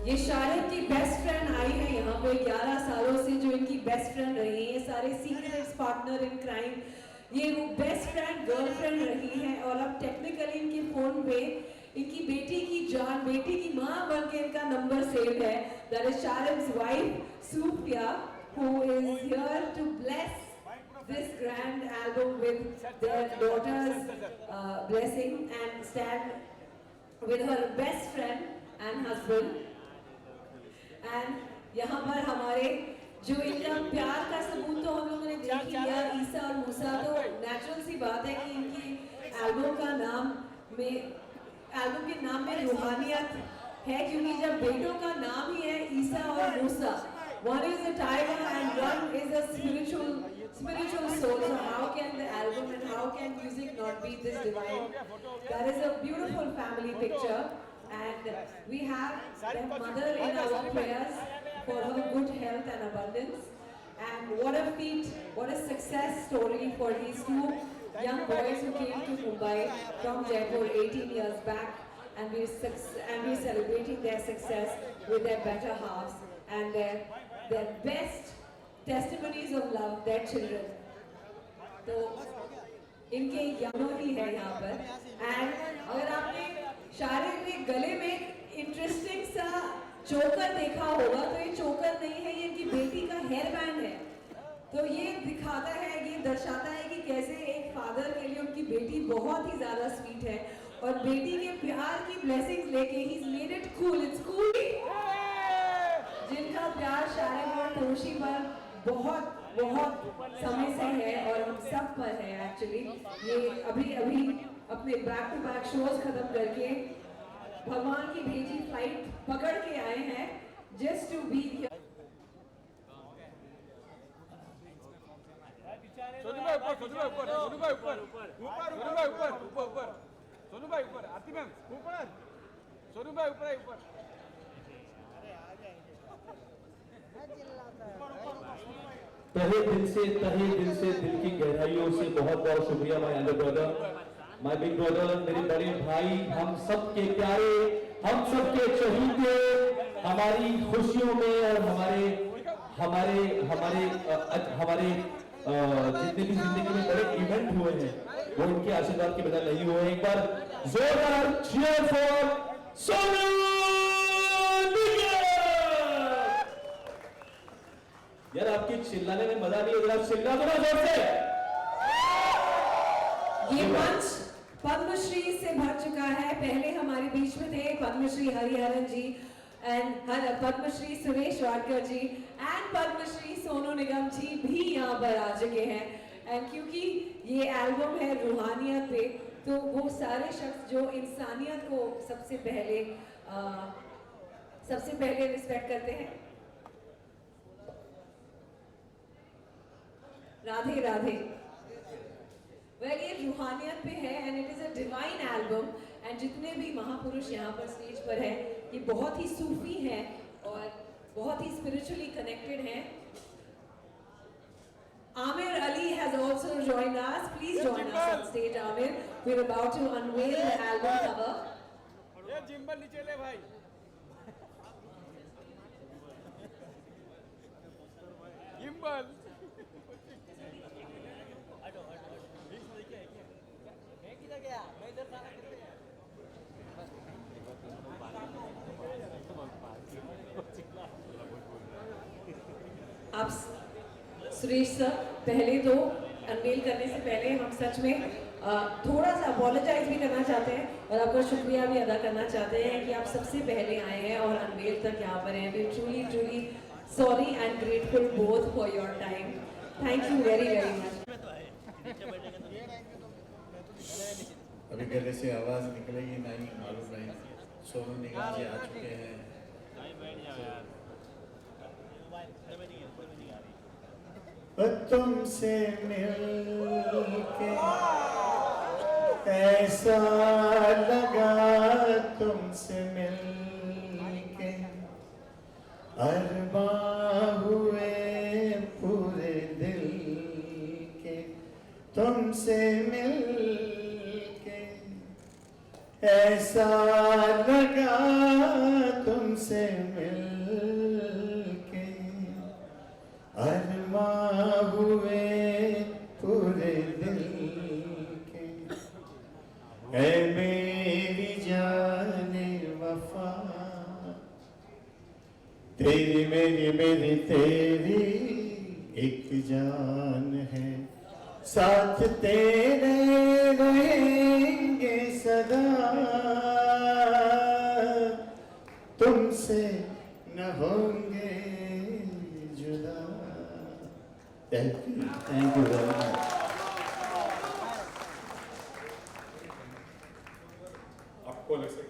[SPEAKER 7] ये शाहिद की बेस्ट फ्रेंड आई है यहाँ पे 11 सालों से, जो इनकी बेस्ट फ्रेंड रही है. ये सारे सीक्रेट्स पार्टनर इन क्राइम, ये वो बेस्ट फ्रेंड गर्लफ्रेंड रही है. और अब टेक्निकली इनके फोन पे इनकी बेटी की जान, बेटी की माँ बन के इनका नंबर सेव है. That is Sharon's wife, Sophia, who is here to bless this grand album with their daughter's blessing and stand with her best friend and husband. And यहाँ पर हमारे जो इनका प्यार का सबूत तो हम लोगों ने देख लिया, ईसा और मूसा. तो नेचुरल सी बात है कि इनकी एल्बम का नाम में, एल्बम के नाम में रूहानियत है, क्योंकि जब बेटों का नाम ही है ईसा और मूसा, one is a tiger and one is a spiritual soul. So how can the album and how can music not be this divine? That is a beautiful family picture, and we have their mother in our prayers for her good health and abundance. And what a feat, what a success story for these two young boys who came to Mumbai from Jaipur 18 years back, and we're celebrating their success with their better halves and their best testimonies of love, their children. तो इनके यादों ही है यहाँ पर. And अगर आपने शायद में गले में इंटरेस्टिंग सा चोकर देखा होगा, तो ये चोकर नहीं है, ये इनकी बेटी का हेयर बैंड है. तो ये दिखाता है, ये दर्शाता है कि कैसे एक फादर के लिए उनकी बेटी बहुत ही ज्यादा स्वीट है, और बेटी के प्यार की ब्लेसिंग्स लेके he made it cool. It's cool. जिनका प्यार शायद और तोशी पर बहुत समय से है और हम सब पर है. एक्चुअली ये अभी अपने बैक टू बैक शोज खत्म करके भगवान की भेजी फ्लाइट पकड़ के आए हैं just to be here.
[SPEAKER 2] Sonu भाई ऊपर, सोनू भाई ऊपर, सोनू भाई ऊपर, सोनू भाई ऊपर, ऊपर, सोनू भाई ऊपर, आरती मैम ऊपर, सोनू भाई ऊपर, ऊपर.
[SPEAKER 12] तहे दिल से दिल की गहराइयों से बहुत बहुत शुक्रिया my Elder brother, my big brother, मेरे बड़े भाई, हम सब के प्यारे, हम सब के चहीते, हमारी खुशियों में और हमारे जितने भी जिंदगी में बड़े इवेंट हुए हैं वो इनके आशीर्वाद के बिना नहीं हुए. एक बार जोरदार चीयर फॉर सोनू निगम. यार आपकी चिल्लाने में मजा नहीं है, जरा चिल्ला दो ना जोर से.
[SPEAKER 7] ये मंच पद्मश्री से भर चुका है. पहले हमारे बीच में थे पद्मश्री हरिहरन जी एंड पद्मश्री सुरेश वाडकर जी एंड पद्मश्री सोनू निगम जी भी यहाँ पर आ चुके हैं. एंड क्योंकि ये एल्बम है रूहानियत पे, तो वो सारे शख्स जो इंसानियत को सबसे पहले रिस्पेक्ट करते हैं. राधे राधे. वेल ये रूहानियत पे है and it is a divine album. And जितने भी महापुरुष यहाँ पर स्टेज पर है, ये बहुत ही सूफी हैं और बहुत ही स्पिरिचुअली कनेक्टेड हैं. Amir Ali has also joined us. Please join us on stage, Amir. We're about to unveil the album cover.
[SPEAKER 2] ये जिम्बल नीचे ले भाई. जिम्बल.
[SPEAKER 7] आप सुरेश सर, पहले तो अनवेल करने से पहले हम सच में थोड़ा सा अपोलोजाइज भी करना चाहते हैं और आपका शुक्रिया भी अदा करना चाहते हैं कि आप सबसे पहले आए हैं और अनवेल तक यहाँ पर हैं. We truly sorry and grateful both for your time. Thank you very much.
[SPEAKER 16] अभी गले से आवाज़ निकलेगी नहीं, मालूम नहीं. सोनू निगम जी आ चुके हैं. तुमसे मिलके ऐसा लगा, तुमसे मिलके अरबा हुए पूरे दिल के. तुमसे मिलके ऐसा लगा, तुमसे मिलके अरमा हुए पूरे दिल के. ऐ मेरी जाने वफा, तेरी मेरी मेरी तेरी एक जान है, साथ तेरे रहेंगे सदा, तुमसे न होंगे जुदा। Thank you very much.
[SPEAKER 14] आपको लग सकता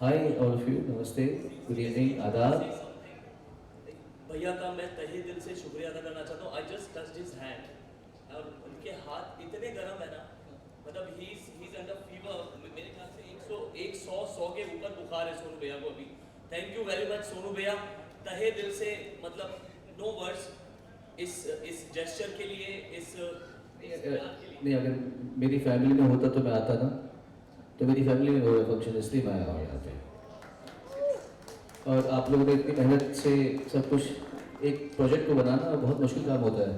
[SPEAKER 13] हाय ऑल ऑफ यू, नमस्ते, गुड इवनिंग, आदाब।
[SPEAKER 3] भैया का मैं तहे दिल से शुक्रिया अदा करना चाहता हूँ। I just touched his hand और उनके हाथ इतने गर्म है ना, मतलब ही इज अंडर फीवर। मेरे ख्याल से 100 के ऊपर बुखार है सोनू भैया को अभी। Thank you very much Sonu भैया, तहे दिल से, मतलब नो वर्ड्स इस जेस्चर के लिए, इस
[SPEAKER 13] नहीं, अगर मेरी फैमिली में होता तो मैं आता ना, तो मेरी फैमिली में हो रहा फंक्शन, इसलिए मैं आया यहाँ पे। और आप लोगों ने इतनी मेहनत से सब कुछ, एक प्रोजेक्ट को बनाना बहुत मुश्किल काम होता है,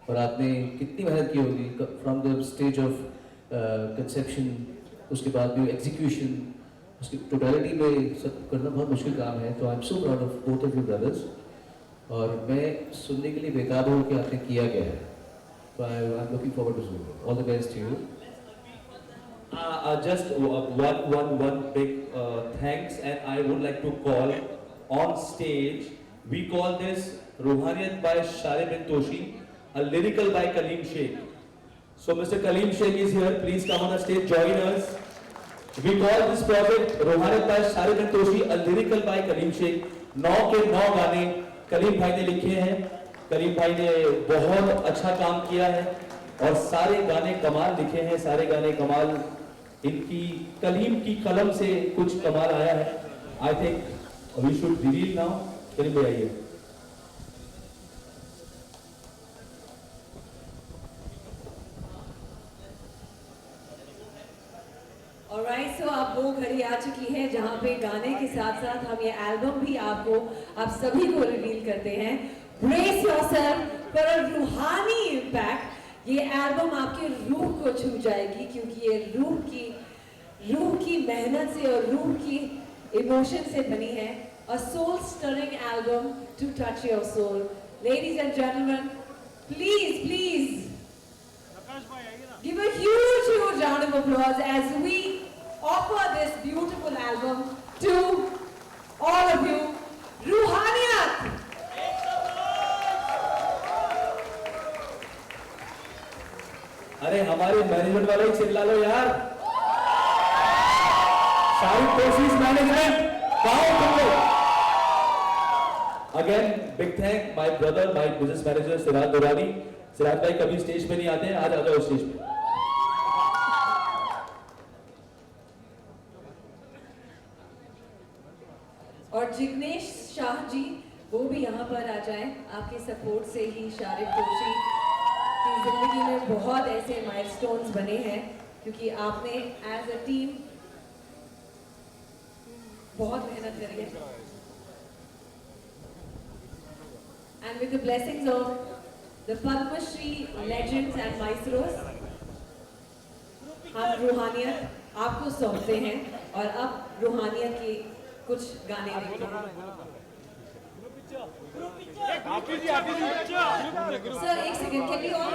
[SPEAKER 13] और आपने कितनी मेहनत की होगी from the stage of conception, उसके बाद भी एग्जीक्यूशन, उसकी टोटलिटी में सब करना बहुत मुश्किल काम है। तो I am so proud of both of you brothers, और मैं सुनने के लिए बेताब हूँ कि आपने किया क्या है। तो I am looking forward to see you, all the best to you.
[SPEAKER 5] Just one big thanks, and I would like to call on stage. We call this Ruhaniyat by Shari bin Toshi, a lyrical by Kaleem Sheikh. So Mr. Kaleem Sheikh is here. Please come on the stage, join us. We call this project Ruhaniyat by Shari bin Toshi, a lyrical by Kaleem Sheikh. 9 के 9 गाने कलीम भाई ने लिखे हैं। कलीम भाई ने बहुत अच्छा काम किया है और सारे गाने कमाल लिखे हैं, सारे गाने कमाल। इनकी कलीम की कलम से कुछ कमाल आया है। I think we should reveal now. Kaleem भाई आइए।
[SPEAKER 7] ऑलराइट, सो अब वो घड़ी आ चुकी है जहाँ पे गाने के साथ साथ हम ये एल्बम भी आप सभी को रिवील करते हैं। ब्रेस योरसेल्फ फॉर अ रूहानी इम्पैक्ट। ये एल्बम आपके रूह को छू जाएगी, क्योंकि ये रूह की मेहनत से और रूह की इमोशन से बनी है। A soul stirring album to touch your soul. Ladies and gentleman, please give a huge round of applause as we offer this beautiful album to all of you. रूहानियत।
[SPEAKER 5] अरे हमारे मैनेजमेंट वाले ही चिल्ला लो यार। शाहिद कोशिश मैनेजमेंट कहाँ तुम लोग? Again big thank my brother, my business manager Siraj Durrani. Siraj भाई कभी स्टेज पे नहीं आते हैं, आज आ जाओ स्टेज पे।
[SPEAKER 7] और जिग्नेश शाह जी वो भी यहाँ पर आ जाएं। आपके सपोर्ट से ही शारिद कोशी की जिंदगी में बहुत ऐसे माइलस्टोन्स बने हैं, क्योंकि आपने एज अ टीम बहुत मेहनत करी है। And with the blessings of the Padmashri legends and maestros, हम रूहानियत आपको सौंपते हैं। और अब रूहानियत की कुछ गाने देखते हैं। सर एक second, can you all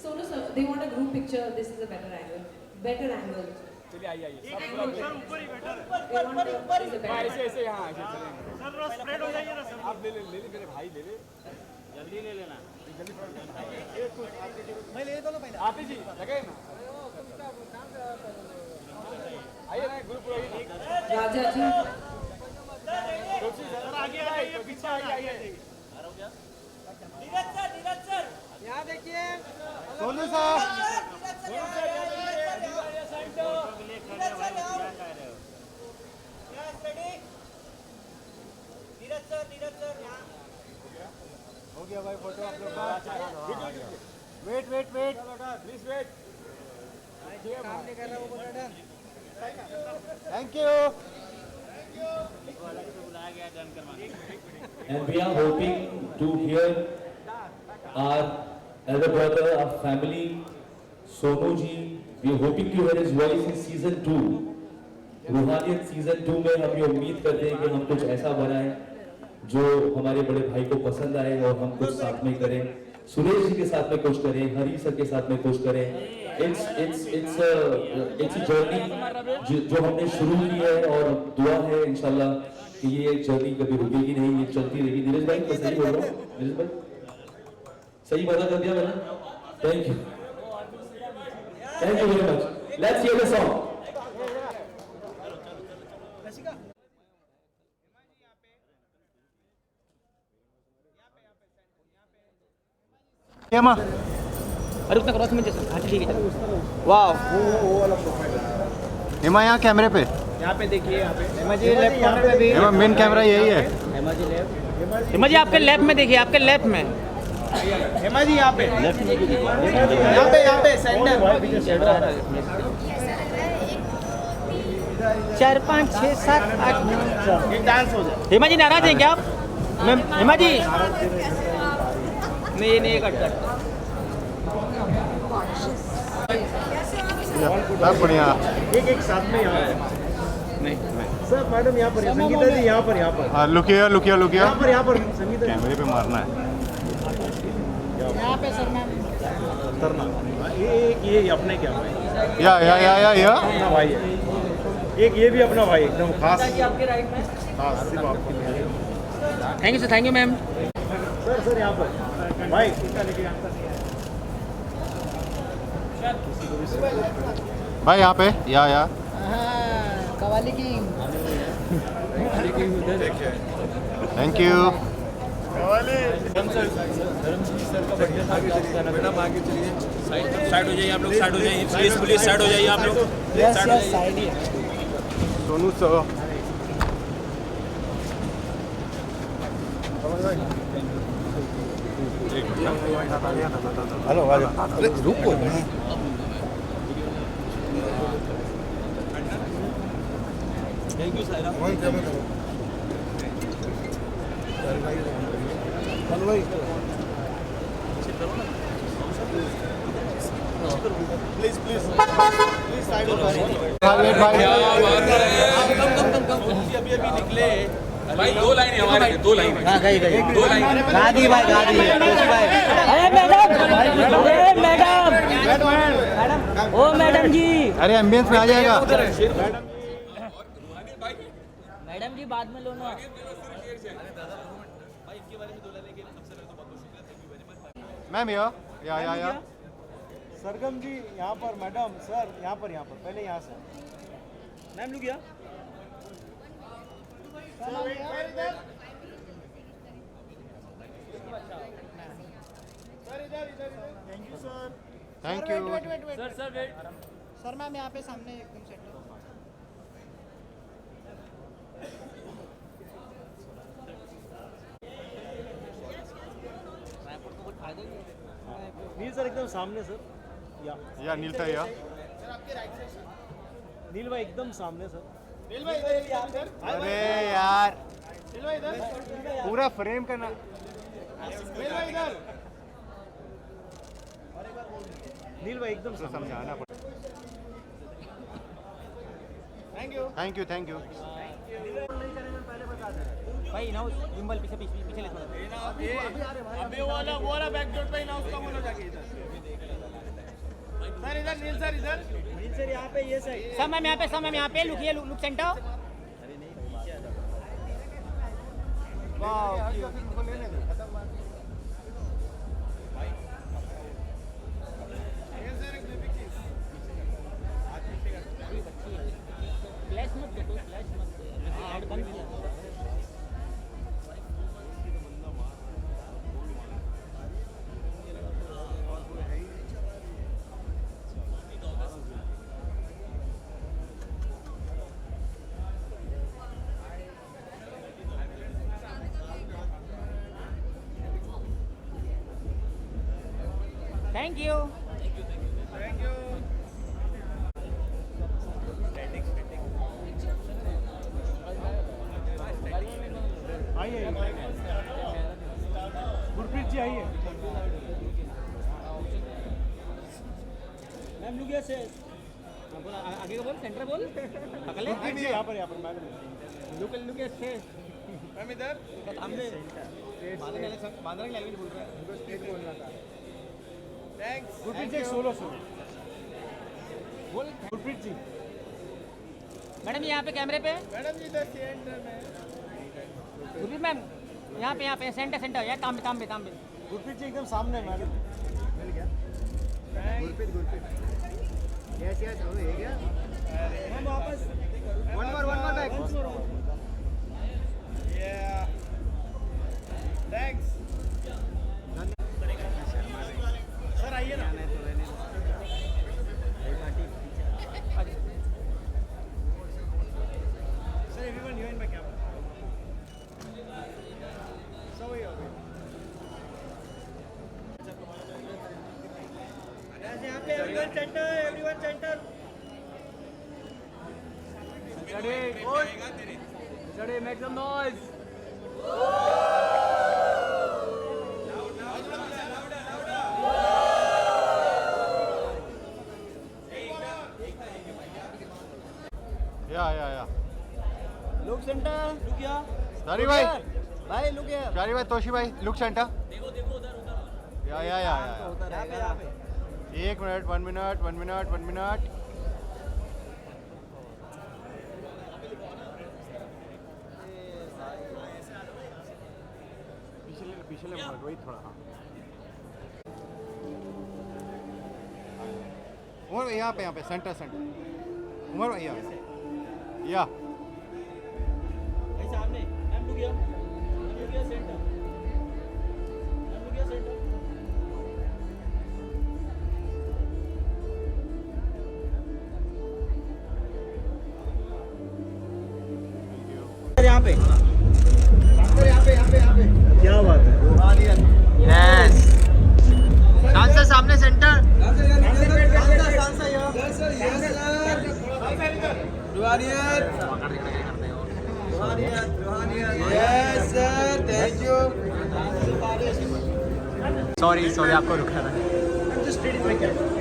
[SPEAKER 7] Sonu sir they want a group picture. This is a better angle.
[SPEAKER 2] चलिए आइए
[SPEAKER 1] सर ऊपर ही बेटर है।
[SPEAKER 2] ऐसे यहाँ चलेंगे
[SPEAKER 1] सर स्प्रेड हो जाइए ना सर।
[SPEAKER 2] आप ले मेरे भाई ले
[SPEAKER 1] जल्दी ले लेना
[SPEAKER 2] जल्दी
[SPEAKER 6] मैं ले तो पहले
[SPEAKER 2] आप ही जी लगे ना। आइए ना ग्रुप
[SPEAKER 7] राजा जी
[SPEAKER 1] सर आगे आ जाइए, पीछे आइए। नीरज सर यहाँ देखिए।
[SPEAKER 6] सोनू साहब
[SPEAKER 1] नीरज सर यहाँ
[SPEAKER 6] हो गया भाई फोटो आप लोग का। Wait
[SPEAKER 2] please wait.
[SPEAKER 6] Thank you.
[SPEAKER 12] And we are hoping to hear our elder brother, our family, Sonu ji. We are hoping to hear his voice in season 2. रूहानियत season 2 में हम ये उम्मीद करते हैं कि हम कुछ ऐसा बनाएं जो हमारे बड़े भाई को पसंद आए और हम कुछ साथ में करें। सुरेश जी के साथ में कुछ करें, हरी सर के साथ में कुछ करें। It's a journey जो हमने शुरू की है और दुआ है इंशाल्लाह कि ये जर्नी कभी रुकेगी नहीं, ये चलती रहेगी। नीरज भाई मैं सही बोल रहा हूँ? नीरज भाई सही वादा कर दिया मैंने? Thank you very much. Let's hear the song.
[SPEAKER 6] Hema
[SPEAKER 21] अरे उतना क्रॉस में जैसे हाँ ठीक है चलो।
[SPEAKER 6] वाह वो वाला प्रोफाइल। हेमा यहाँ कैमरे पे,
[SPEAKER 21] यहाँ पे देखिए, यहाँ पे हेमा जी लेफ्ट कैमरे पे भी।
[SPEAKER 6] हेमा मेन कैमरा यही है।
[SPEAKER 21] हेमा जी लेफ्ट, हेमा जी आपके लेफ्ट में देखिए, आपके लेफ्ट में हेमा जी यहाँ पे, यहाँ पे सेंटर 4 5 6 7 8 एक डांस हो जाए। हेमा जी नाराज हैं क्या आप? हेमा जी नहीं, ये नहीं कट
[SPEAKER 6] बढ़िया।
[SPEAKER 21] एक साथ में यहाँ नहीं सर, मैडम यहाँ पर संगीता जी यहाँ पर हाँ
[SPEAKER 6] लुकिया
[SPEAKER 21] यहाँ पर संगीता
[SPEAKER 6] कैमरे पे मारना है
[SPEAKER 21] यहाँ पे सर मैम करना। ये अपने क्या भाई
[SPEAKER 6] या
[SPEAKER 21] अपना भाई है एक, ये भी अपना भाई एकदम खास आपके राइट में खास सिर्फ आपके। Thank you sir, thank you ma'am. Sir यहाँ पर भाई
[SPEAKER 6] भाई यहाँ पे या
[SPEAKER 21] कवाली की
[SPEAKER 6] थैंक यू।
[SPEAKER 2] साइड हो जाइए आप लोग, साइड हो जाइए प्लीज, साइड हो जाइए आप लोग।
[SPEAKER 6] सोनू सर हेलो अरे रुको
[SPEAKER 21] thank you Saira. Please side हो जाइए। अभी निकले
[SPEAKER 2] भाई 2 लाइन है हमारे, 2 लाइन है।
[SPEAKER 21] गई
[SPEAKER 2] 2 लाइन
[SPEAKER 21] गा दी भाई। अरे मैडम ओ मैडम जी,
[SPEAKER 6] अरे एम्बियंस में आ जाएगा।
[SPEAKER 21] मैडम जी बाद में लो ना।
[SPEAKER 6] मैम या
[SPEAKER 21] सरगम जी यहाँ पर, मैडम सर यहाँ पर पहले यहाँ से मैम लोग यहाँ
[SPEAKER 6] थैंक यू
[SPEAKER 21] सर मैम यहाँ पे सामने एकदम सेट। नील सर एकदम सामने सर,
[SPEAKER 6] या नील था या
[SPEAKER 21] नील भाई एकदम सामने सर।
[SPEAKER 6] अरे यार पूरा फ्रेम करना।
[SPEAKER 21] नील भाई एकदम
[SPEAKER 6] समझाना पड़ेगा। थैंक यू
[SPEAKER 21] भाई ना गिम्बल पीछे ले थोड़ा।
[SPEAKER 2] अभी वो वाला बैकड्रॉप पे ना उसका बोलो जाके इधर। सर इधर नील सर
[SPEAKER 21] यहाँ पे ये सही। सर मैम यहाँ पे लुकिए, लुक सेंटर। वाह फ्लैश मत दो, ऐड बंद किया। Thank you. आइए गुरप्रीत जी आइए
[SPEAKER 6] मैम लुगिया से बोल आगे का बोल सेंटर बोल
[SPEAKER 21] गुरप्रीत जी यहाँ पर
[SPEAKER 6] लुगिया से
[SPEAKER 21] मैम इधर
[SPEAKER 6] सामने बांद्रा की लैंग्वेज बोल रहा है
[SPEAKER 21] उनको स्टेट बोलना था थैंक्स गुरप्रीत जी सोलो सुनो बोल गुरप्रीत जी
[SPEAKER 9] मैडम यहाँ पे कैमरे पे
[SPEAKER 21] मैडम जी इधर सेंटर में
[SPEAKER 9] गुरप्रीत मैम यहाँ पे सेंटर यार तांबे
[SPEAKER 21] गुरप्रीत जी एकदम सामने मैडम मिल गया गुरप्रीत यस हो गया
[SPEAKER 6] मैम वापस one more back
[SPEAKER 21] thanks sir आइए ना sir everyone you in my camera so ही हो गया यहाँ पे everyone centre
[SPEAKER 2] Ready, make some noise.
[SPEAKER 21] या
[SPEAKER 6] लुक सेंटर लुकिया
[SPEAKER 21] सारी भाई
[SPEAKER 6] लुकिया
[SPEAKER 21] प्यारी भाई तोशी भाई लुक सेंटर
[SPEAKER 3] देखो उधर
[SPEAKER 21] या
[SPEAKER 6] यहाँ पे
[SPEAKER 21] 1 मिनट पिछले मिनट वही थोड़ा हाँ उमर यहाँ पे सेंटर उमर भाई या
[SPEAKER 6] सामने मैम लुकिया सेंटर मैम लुकिया सेंटर यहाँ पे
[SPEAKER 21] क्या बात है
[SPEAKER 9] यस डांसर सामने centre
[SPEAKER 6] yes sir thank you
[SPEAKER 9] sorry आपको रुका था